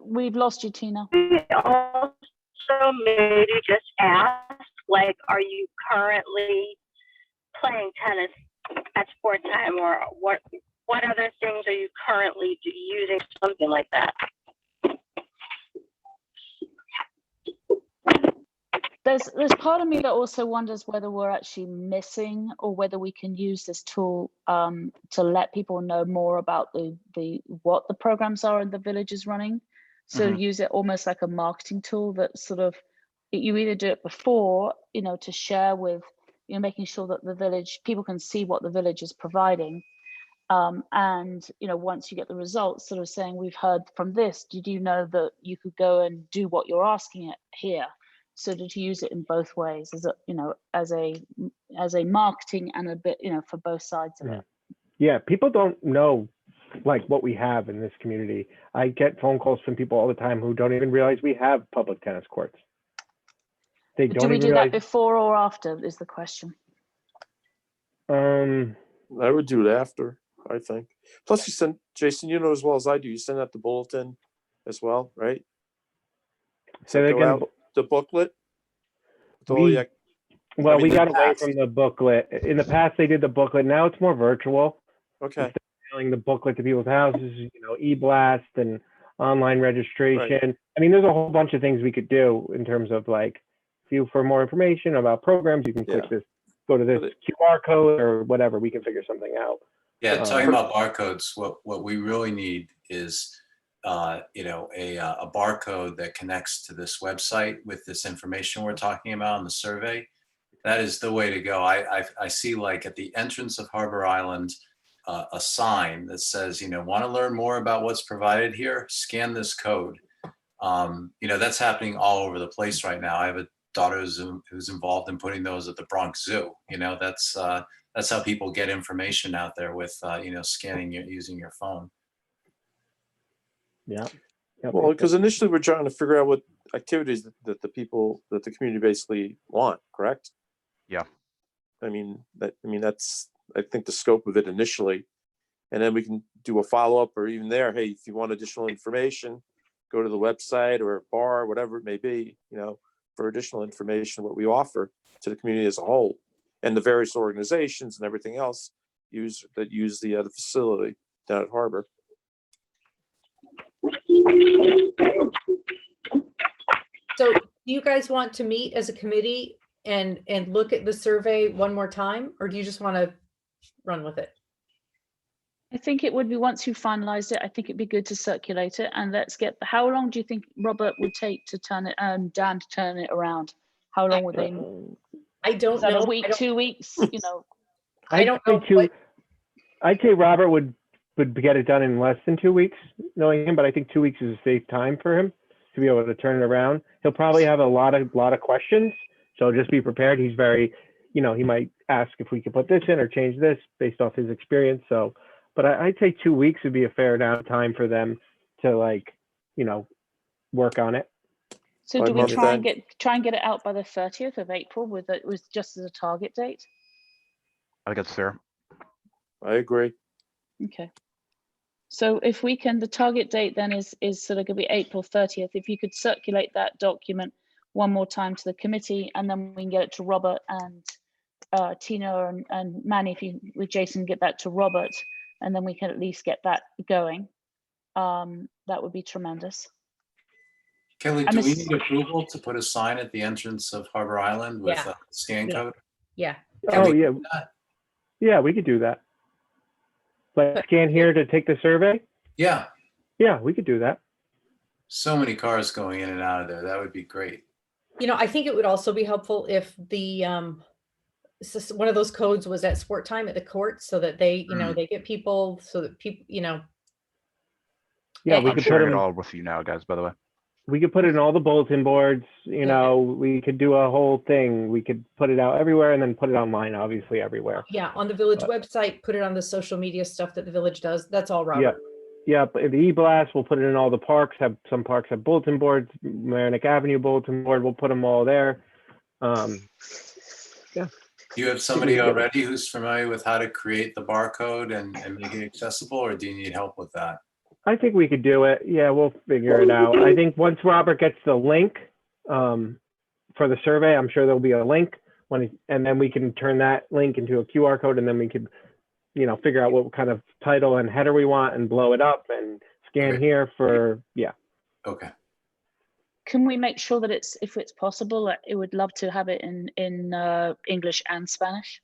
We've lost you, Tina. also maybe just ask, like, are you currently playing tennis at sport time, or what other things are you currently using, something like that? There's part of me that also wonders whether we're actually missing, or whether we can use this tool to let people know more about what the programs are in the village is running. So use it almost like a marketing tool that sort of, you either do it before, to share with, making sure that the village, people can see what the village is providing. And, once you get the results, sort of saying, we've heard from this, did you know that you could go and do what you're asking it here? So to use it in both ways, as a marketing and a bit, for both sides of it. Yeah. People don't know like what we have in this community. I get phone calls from people all the time who don't even realize we have public tennis courts. They don't Do we even do that realize. before or after is the question. Um, I would do it after, I think. Plus you send, Jason, as well as I do, you send out the bulletin as well, right? say that go again. out the booklet. with all We- the Well, mean, we in got the away past- from the booklet. In the past, they did the booklet. Now it's more virtual. Okay, Mailing the booklet to people's houses, e-blast and online registration. I mean, there's a whole bunch of things we could do in terms of like, if you for more information about programs, you can click Yeah. this, go to this But QR code or whatever. We can figure something out. Yeah, talking about barcodes, what we really need is, a barcode that connects to this website with this information we're talking about in the survey. That is the way to go. I see, like, at the entrance of Harbor Island, a sign that says, want to learn more about what's provided here, scan this code. That's happening all over the place right now. I have a daughter who's involved in putting those at the Bronx Zoo. That's how people get information out there with, scanning using your phone. Yeah. Yep. well, because initially we're trying to figure out what activities that the community basically want, correct? Yeah. That's, I think, the scope of it initially. And then we can do a follow-up, or even there, hey, if you want additional information, go to the website or a bar, whatever it may be, for additional information, what we offer to the community as a whole, and the various organizations and everything else use the facility down at Harbor. So do you guys want to meet as a committee and look at the survey one more time, or do you just want to run with it? I think it would be, once you finalized it, I think it'd be good to circulate it, and let's get, how long do you think Robert would take to turn it, Dan to turn it around? How long would they, I don't is that know. a week, 2 weeks, I don't know what- I'd say Robert would get it done in less than 2 weeks, knowing him, but I think 2 weeks is a safe time for him to be able to turn it around. He'll probably have a lot of questions, so just be prepared. He's very, he might ask if we could put this in or change this based off his experience. So, but I'd say 2 weeks would be a fair amount of time for them to work on it. so By do we month try end. and get it out by the 30th of April with just as a target date? I think that's fair. I agree. Okay. So if we can, the target date then is sort of going to be April 30th. If you could circulate that document one more time to the committee, and then we can get it to Robert and Tina and Manny, if you, with Jason, get that to Robert, and then we can at least get that going. That would be tremendous. Kelly, I'm do we ass- need approval to put a sign at the entrance of Harbor Island with Yeah. a scan Yeah. code? Yeah. Can Oh, we yeah. do that? Yeah, we could do that. Like scan here to take the survey? Yeah, Yeah, we could do that. so many cars going in and out of there. That would be great. You know, I think it would also be helpful if the, one of those codes was at sport time at the court so that they, you know, they get people so that people, you know, Yeah, And- we I'm could put sharing it them, all with you now, guys, by the way. we could put it in all the bulletin boards, you Yeah. know, we could do a whole thing. We could put it out everywhere and then put it online, obviously everywhere. yeah, on the village But- website, put it on the social media stuff that the village does. That's all, Robert. Yep. Yeah, but the e-blast, we'll put it in all the parks, some parks have bulletin boards, Marinick Avenue bulletin board, we'll put them all there. Do you have somebody get it. already who's familiar with how to create the barcode and make it accessible, or do you need help with that? I think we could do it. Yeah, we'll figure it out. I think once Robert gets the link for the survey, I'm sure there'll be a link and then we can turn that link into a QR code and then we could, you know, figure out what kind of title and header we want and blow it up and scan Great. here for, yeah. Okay. Can we make sure that it's, if it's possible, I would love to have it in English and Spanish?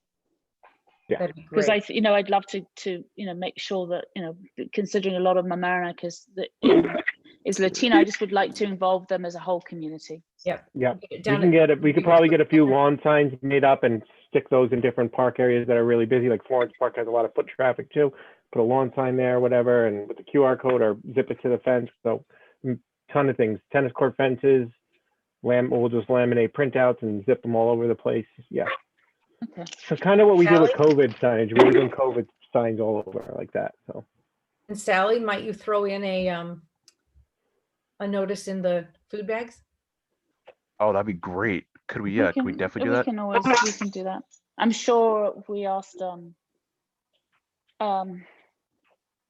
That'd be Because great. you know, I'd love to you know, make sure that, you know, considering a lot of Mamaroneck is Latino, I just would like to involve them as a whole community. Yeah, Get we it down can at- get it. We could probably get a few lawn signs made up and stick those in different park areas that are really busy. Like Florence Park has a lot of foot traffic too. Put a lawn sign there, whatever, and with the QR code or zip it to the fence. So, ton of things. Tennis court fences. We'll just laminate printouts and zip them all over the place. Yeah. Okay. So kind of what we did with Sally? COVID signage. We were doing COVID signs all over like that. So And Sally, might you throw in a notice in the food bags? Oh, that'd be great. Could we, yeah, could we definitely do that? We can do that. I'm sure we asked,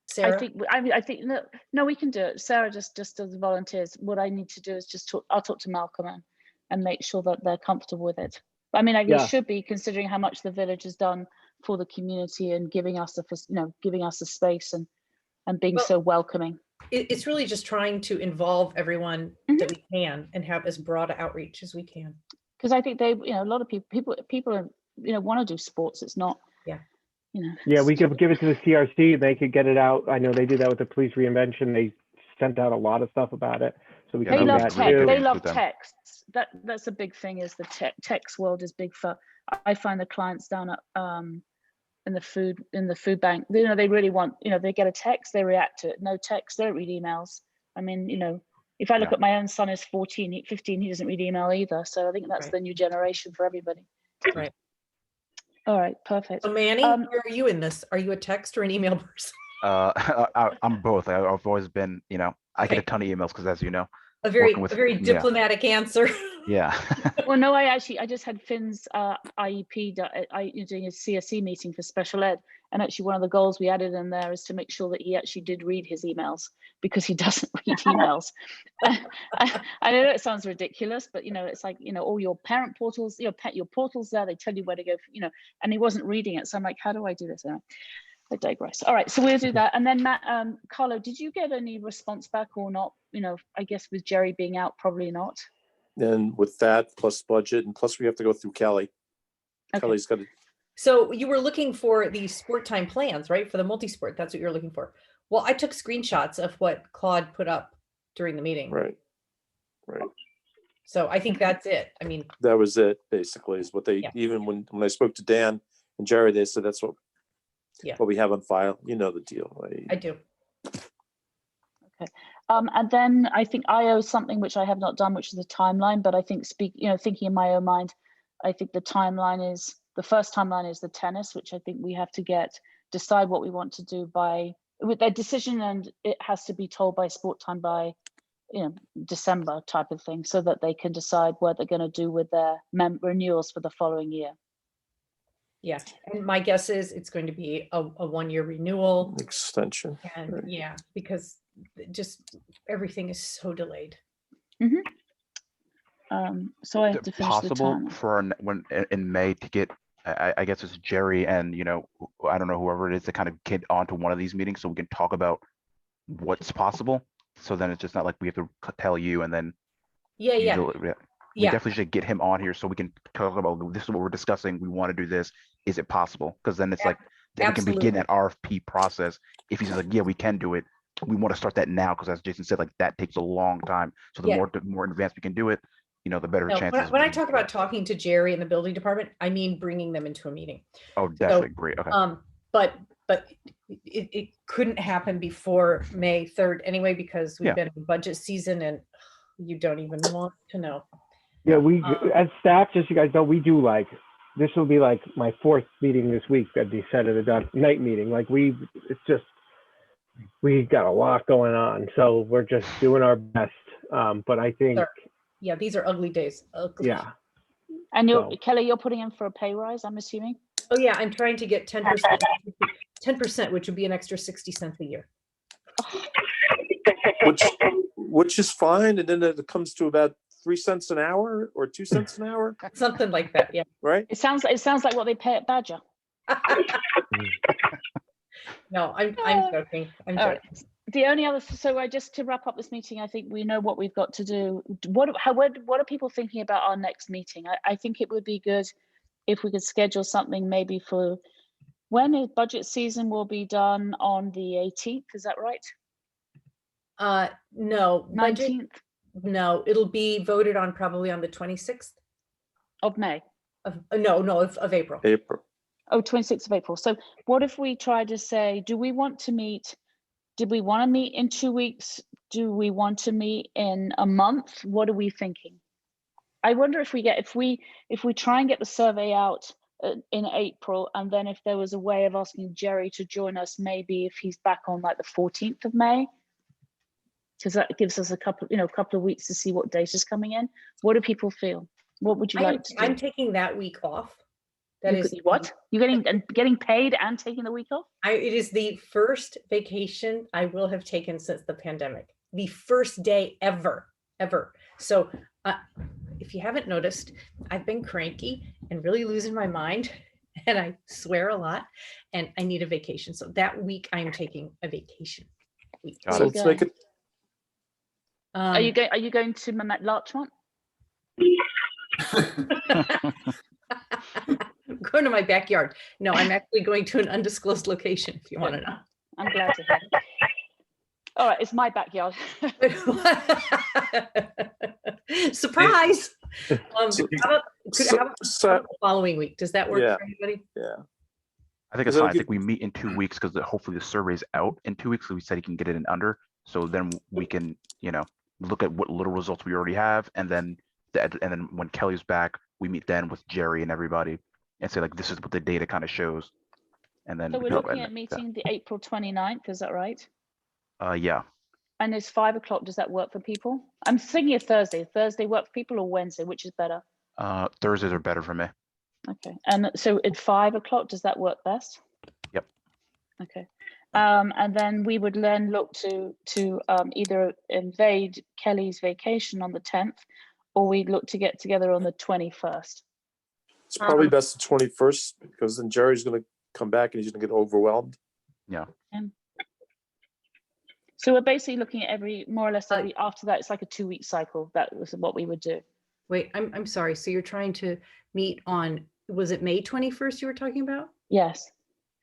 Sarah? I think, no, we can do it. Sarah just does the volunteers. What I need to do is just I'll talk to Malcolm and make sure that they're comfortable with it. I mean, we Yeah. should be, considering how much the village has done for the community and giving us giving us a space and being Well- so welcoming. It's really just trying to involve everyone that we can and have as broad outreach as we can. Because I think a lot of people are, want to do sports. It's not, Yeah. yeah, we could give it to the CRC. They could get it out. I know they did that with the police reinvention. They sent out a lot of stuff about it. So we Yeah, can They do that love was that really tech. good They too. love with them. texts. That's a big thing. Is the text world is big for. I find the clients down at in the food bank. They really want. They get a text, they react to it. No text, they don't read emails. I mean, if I look Yeah. at my own son is 14, 15, he doesn't read email either. So I think that's Right. the new generation for everybody. Right. All right, perfect. So Manny, where are you in this? Are you a text or an email person? I'm both. I've always been, I get a Okay. ton of emails because, as you know, A very Working with- yeah. diplomatic answer. yeah. Well, no, I just had Finn's IEP doing a CSE meeting for special ed, and actually one of the goals we added in there is to make sure that he actually did read his emails, because he doesn't read emails. I know it sounds ridiculous, but it's like all your parent portals, your portals there, they tell you where to go, and he wasn't reading it. So I'm like, how do I do this? Anyway, I digress. All right, so we'll do that. And then Matt, Carlo, did you get any response back or not? I guess with Jerry being out, probably not. And with that, plus budget, and plus we have to go through Kelly. Okay. Kelly's got to, So you were looking for the sport time plans, right? For the multi-sport, that's what you're looking for. Well, I took screenshots of what Claude put up during the meeting. right. So I think that's it. I mean, That was it, basically, is what they, Yeah. even when I spoke to Dan and Jerry, they said that's what Yeah. what we have on file. You know the deal. I do. And then I think I owe something which I have not done, which is a timeline. But I think thinking in my own mind, I think the first timeline is the tennis, which I think we have to decide what we want to do with their decision, and it has to be told by sport time by December type of thing, so that they can decide what they're going to do with their renewals for the following year. Yeah. And my guess is it's going to be a 1-year renewal. Extension. And Right. yeah, because just everything is so delayed. So I have Is to it finish the possible time. for when in May to get, I guess it's Jerry and, I don't know, whoever it is, to kind of get onto one of these meetings so we can talk about what's possible. So then it's just not like we have to tell you and then Yeah, yeah, usually, we yeah. definitely should get him on here so we can talk about, this is what we're discussing. We want to do this. Is it possible? Because then it's like, then we can begin Absolutely. that RFP process. If he's like, yeah, we can do it. We want to start that now because as Jason said, like that takes a long time. So the Yeah. more in advance we can do it, the better No, chances. when I talk about talking to Jerry in the building department, I mean bringing them into a meeting. Oh, definitely. Great. Okay. But it couldn't happen before May 3rd anyway, because we've Yeah. been in budget season and you don't even want to know. Yeah, we, as staff, just so you guys know, we do this will be like my 4th meeting this week at the Saturday night meeting. Like it's just, we got a lot going on. So we're just doing our best. But I think, Yeah, these are ugly days. Ugly. yeah. And So- Kelly, you're putting in for a pay rise, I'm assuming? Oh yeah, I'm trying to get 10%, 10%, which would be an extra 60 cents a year. Which is fine. And then it comes to about 3 cents an hour or 2 cents an hour, Something like that, yeah. right? It sounds like what they pay at Badger. No, I'm joking. I'm All right. joking. The only other, so just to wrap up this meeting, I think we know what we've got to do. What are people thinking about our next meeting? I think it would be good if we could schedule something maybe for when is budget season will be done on the 18th. Is that right? No, budget, 19th no, it'll be voted on probably on the 26th of May. of, of April. April. Oh, 26th of April. So what if we try to say, do we want to meet? Did we want to meet in 2 weeks? Do we want to meet in a month? What are we thinking? I wonder if we try and get the survey out in April, and then if there was a way of asking Jerry to join us, maybe if he's back on like the 14th of May, because that gives us a couple of weeks to see what data's coming in. What do people feel? What would you like to do? I'm taking that week off. That is what? You're getting paid and taking the week off? It is the first vacation I will have taken since the pandemic. The first day ever. So if you haven't noticed, I've been cranky and really losing my mind, and I swear a lot, and I need a vacation. So that week I'm taking a vacation week. Got So it. let's make it, Are you going to Larchmont? I'm going to my backyard. No, I'm actually going to an undisclosed location, if you want to know. I'm glad to hear. All right, it's my backyard. Surprise! How So- about so, the following week? Does that work Yeah. for anybody? yeah. I think it's Is that fine. I okay? think we meet in 2 weeks because hopefully the survey's out in 2 weeks. So we said he can get it in under. So then we can, look at what little results we already have. And then when Kelly's back, we meet then with Jerry and everybody and say like, this is what the data kind of shows. And then So we're we go looking and- at meeting the April 29th, is that right? yeah. And it's 5 o'clock, does that work for people? I'm thinking of Thursday. Thursday work for people or Wednesday, which is better? Thursdays are better for me. Okay, and so at 5 o'clock, does that work best? Yep. Okay, and then we would then look to either invade Kelly's vacation on the 10th, or we'd look to get together on the 21st. It's probably best the 21st because then Jerry's going to come back and he's going to get overwhelmed. Yeah. So we're basically looking at more or less after that, it's like a 2-week cycle. That was what we would do. Wait, I'm sorry. So you're trying to meet on, was it May 21st you were talking about? Yes.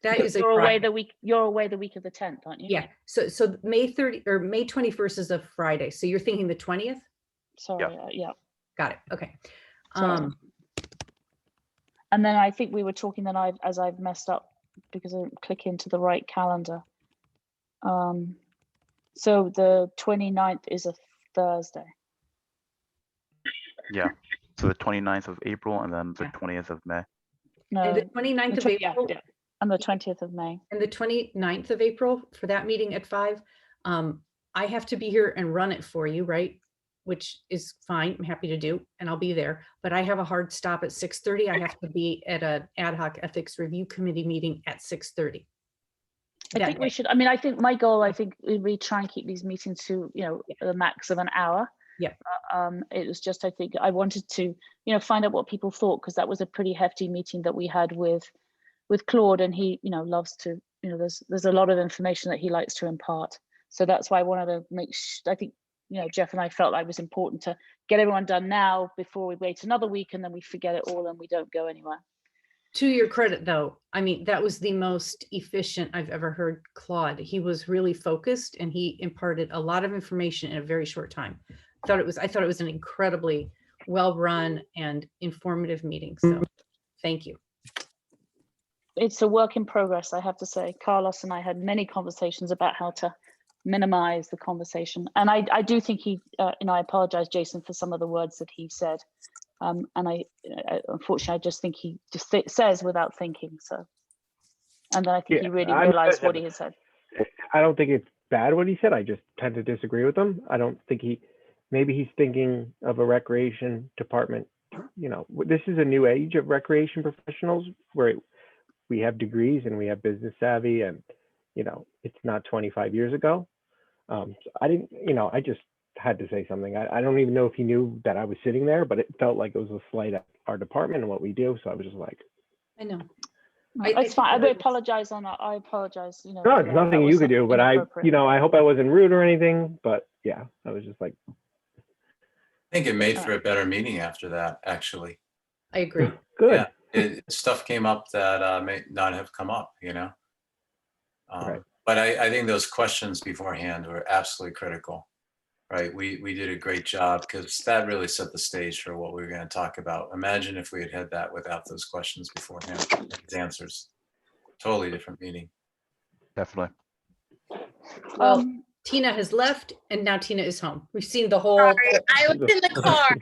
That is a You're away Friday. You're away the week of the 10th, aren't you? Yeah. So May 30 or May 21st is a Friday. So you're thinking the 20th? Sorry, yeah. Got it. Okay. So- And then I think we were talking then as I've messed up because I didn't click into the right calendar. So the 29th is a Thursday. Yeah. So the 29th of April and then the 20th of May. No, And the 29th of April yeah, and the 20th of May. and the 29th of April for that meeting at 5. I have to be here and run it for you, right? Which is fine. I'm happy to do, and I'll be there. But I have a hard stop at 6:30. I have to be at an ad hoc ethics review committee meeting at 6:30. I think we should, I think my goal, we try and keep these meetings to, the max of an hour. Yeah. It was just, I think I wanted to, find out what people thought, because that was a pretty hefty meeting that we had with Claude, and he, loves to, there's a lot of information that he likes to impart. So that's why I wanted to I think, Jeff and I felt like it was important to get everyone done now before we wait another week and then we forget it all and we don't go anywhere. To your credit, though, I mean, that was the most efficient I've ever heard Claude. He was really focused and he imparted a lot of information in a very short time. I thought it was an incredibly well-run and informative meeting. So thank you. It's a work in progress, I have to say. Carlos and I had many conversations about how to minimize the conversation. And I do think I apologize, Jason, for some of the words that he said. And unfortunately, I just think he just says without thinking. So, and then I think he really realized what he had said. I don't think it's bad what he said. I just tend to disagree with him. I don't think maybe he's thinking of a recreation department. This is a new age of recreation professionals where we have degrees and we have business savvy, and it's not 25 years ago. So I just had to say something. I don't even know if he knew that I was sitting there, but it felt like it was a slight at our department and what we do. So I was just like, I know. It's fine. I apologize on that. I apologize. no, it's nothing you could do, but I hope I wasn't rude or anything, but yeah, I was just like, I think it made for a better meeting after that, actually. I agree. good. Yeah, stuff came up that may not have come up, Right. But I think those questions beforehand were absolutely critical, right? We did a great job because that really set the stage for what we were going to talk about. Imagine if we had had that without those questions beforehand, these answers. Totally different meeting. Definitely. Well, Tina has left and now Tina is home. We've seen the whole. Sorry, I was in the car.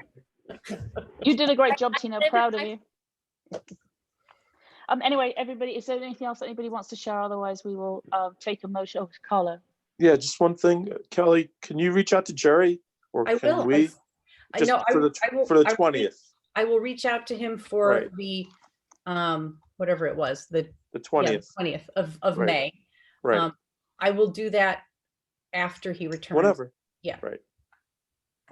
You did a great job, Tina. Proud of you. Anyway, everybody, is there anything else that anybody wants to share? Otherwise, we will take a motion. Oh, Carlo. Yeah, just one thing, Kelly, can you reach out to Jerry, or I can will. we? Just No, for the 20th, I will reach out to him for Right. the whatever it was, the the 20th, 20th of Right. May. right? I will do that after he returns. Whatever. Yeah. Right.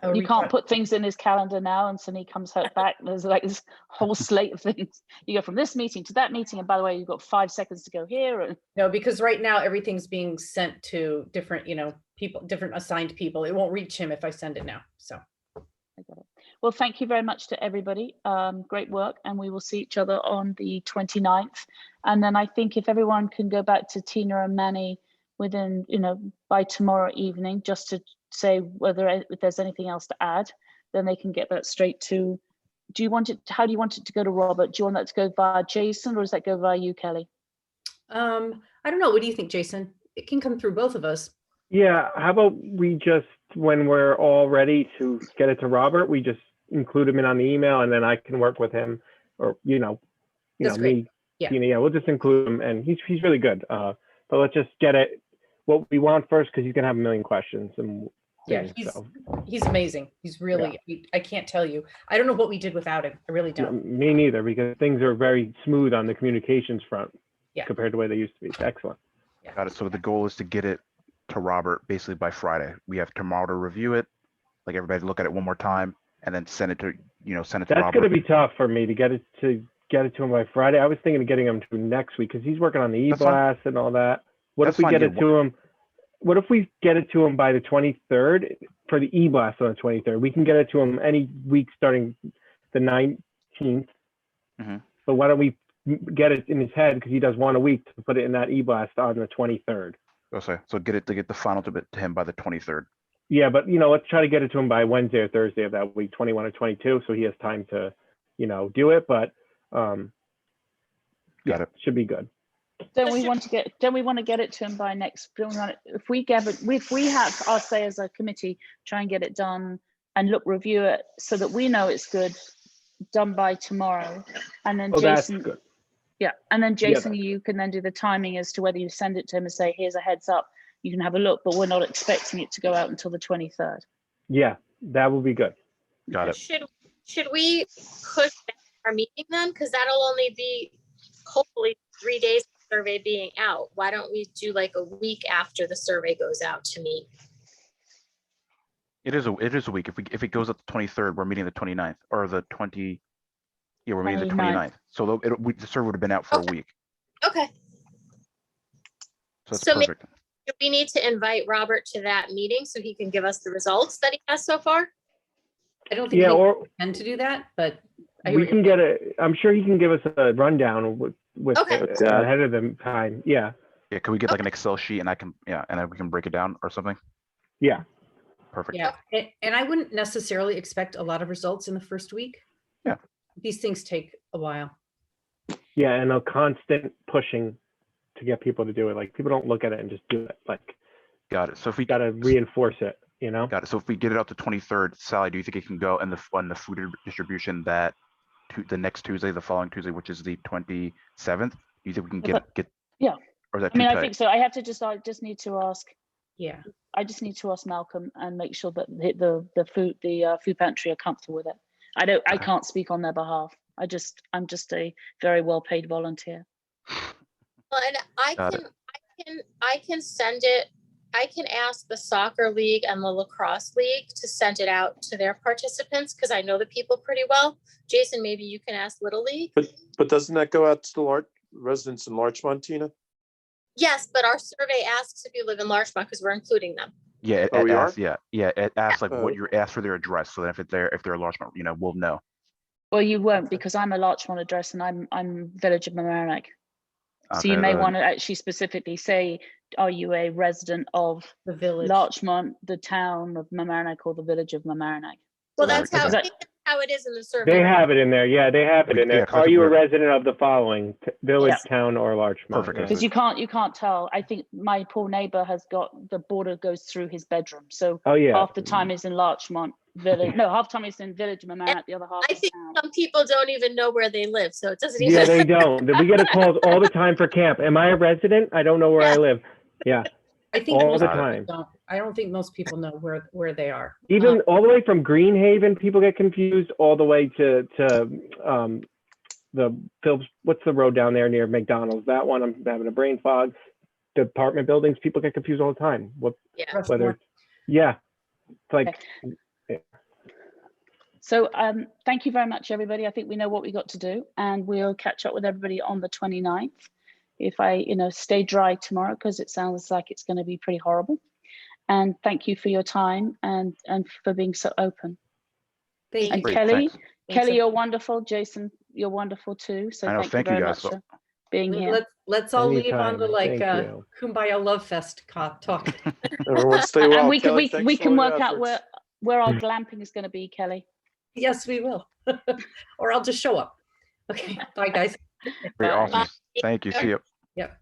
I'll You reach can't out. put things in his calendar now, and so he comes back. There's like this whole slate of things. You go from this meeting to that meeting, and by the way, you've got 5 seconds to go here. And No, because right now everything's being sent to different, people, different assigned people. It won't reach him if I send it now. So. I got it. Well, thank you very much to everybody. Great work, and we will see each other on the 29th. And then I think if everyone can go back to Tina and Manny within, by tomorrow evening, just to say if there's anything else to add, then they can get that straight to. How do you want it to go to Robert? Do you want that to go via Jason, or does that go via you, Kelly? I don't know. What do you think, Jason? It can come through both of us. Yeah, how about we just, when we're all ready to get it to Robert, we just include him in on the email, and then I can work with him, or That's great. me. Yeah. We'll just include him, and he's really good. But let's just get it what we want first, because he's gonna have a million questions and Yeah, things, so. he's amazing. He's really, I can't tell you. I don't know what we did without him. I really don't. Me neither, because things are very smooth on the communications front Yeah. compared to the way they used to be. It's excellent. Got it. So the goal is to get it to Robert basically by Friday. We have tomorrow to review it, like everybody look at it one more time, and then send it to That's Robert. gonna be tough for me to get it to him by Friday. I was thinking of getting him to next week, because he's working on the That's fine. e-blast and all that. What That's if we fine, get yeah, it to him? What if we get it to him by the 23rd for the e-blast on the 23rd? We can get it to him any week starting the 19th. Mhm. So why don't we get it in his head, because he does one a week, to put it in that e-blast on the 23rd. Okay, so get the final to him by the 23rd. Yeah, but let's try to get it to him by Wednesday or Thursday of that week, 21 or 22, so he has time to, do it. But Got it. should be good. Don't we want to get it to him by next? If we have, I'll say as a committee, try and get it done and review it so that we know it's good, done by tomorrow, and then Oh, that's Jason. good. Yeah, and then Jason, that's you can then do the timing as to whether you send it to him and say, here's a heads up, you can have a look, but we're not expecting it to go out until the 23rd. Yeah, that will be good. Got it. Should we push back our meeting then? Because that'll only be hopefully 3 days of the survey being out. Why don't we do like a week after the survey goes out to meet? It is a week. If it goes up the 23rd, we're meeting the 29th, or the 20. Yeah, we're meeting the 29th. So the server would have been out for a week. Okay. So that's So maybe perfect. do we need to invite Robert to that meeting so he can give us the results that he has so far? I don't think Yeah, we or intend to do that, but I hear we what can you're get I'm sure he can give us a rundown with Okay. ahead of the time. Yeah, Yeah, can we get like an Excel sheet and I can, yeah, and then we can break it down or something? yeah. Perfect. Yeah, and I wouldn't necessarily expect a lot of results in the first week. Yeah. These things take a while. Yeah, and a constant pushing to get people to do it. Like people don't look at it and just do it. Like Got it. So if we you got to reinforce it, you know? got it. So if we get it out to 23rd, Sally, do you think it can go in on the food distribution that the next Tuesday, the following Tuesday, which is the 27th? Do you think we can get? Yeah. Or is that I mean, too I tight? think so. I just need to ask. Yeah. I just need to ask Malcolm and make sure that the food pantry are comfortable with it. I Okay. can't speak on their behalf. I'm just a very well paid volunteer. Well, and Got it. I can send it. I can ask the soccer league and the lacrosse league to send it out to their participants because I know the people pretty well. Jason, maybe you can ask Little League. But doesn't that go out to the residents in Larchmont, Tina? Yes, but our survey asks if you live in Larchmont because we're including them. Yeah, Oh, we are? asks, yeah, it asks like Oh. what you ask for their address, so that if they're a large, we'll know. Well, you won't because I'm a Larchmont address and I'm Village of Mamaroneck. So you Okay, may then- want to actually specifically say, are you a resident of The village. Larchmont, the town of Mamaroneck, or the Village of Mamaroneck? Well, Right, that's how, okay. I think that's how it is in the survey. They right? have it in there. Yeah, they have it in Yeah, there. 'cause I Are think you a we're- resident of the following village, Yeah. town, or Larchmont? Perfect, Yeah. Because you can't tell. I think my poor neighbor has got the border goes through his bedroom. So Oh yeah. half the time is in Larchmont Village. No, half the time is in Village of Mamaroneck, the other half I is think town. some people don't even know where they live, so it doesn't even. Yeah, they don't. We get calls all the time for camp. Am I a resident? I don't know where I live. Yeah, I think all most the people time. don't. I don't think most people know where they are. Even all the way from Greenhaven, people get confused all the way to the Phillips. What's the road down there near McDonald's? That one. I'm having a brain fog. The apartment buildings, people get confused all the time. What? Yeah. Whether? Yeah. It's like. So thank you very much, everybody. I think we know what we got to do, and we'll catch up with everybody on the 29th. If I, stay dry tomorrow, because it sounds like it's going to be pretty horrible. And thank you for your time and for being so open. Thank And you. Great, Kelly, thanks. Kelly, you're wonderful. Jason, you're wonderful too. So I know, thank you very guys. much for being here. Let's all leave on the Anytime. Thank you. Kumbaya Love Fest talk. Everyone stay well. And we Kelly, can thanks for can all your work out efforts. where our glamping is going to be, Kelly. Yes, we will. Or I'll just show up. Okay, bye guys. Great, Bye. awesome. Thank you. See you. Yep.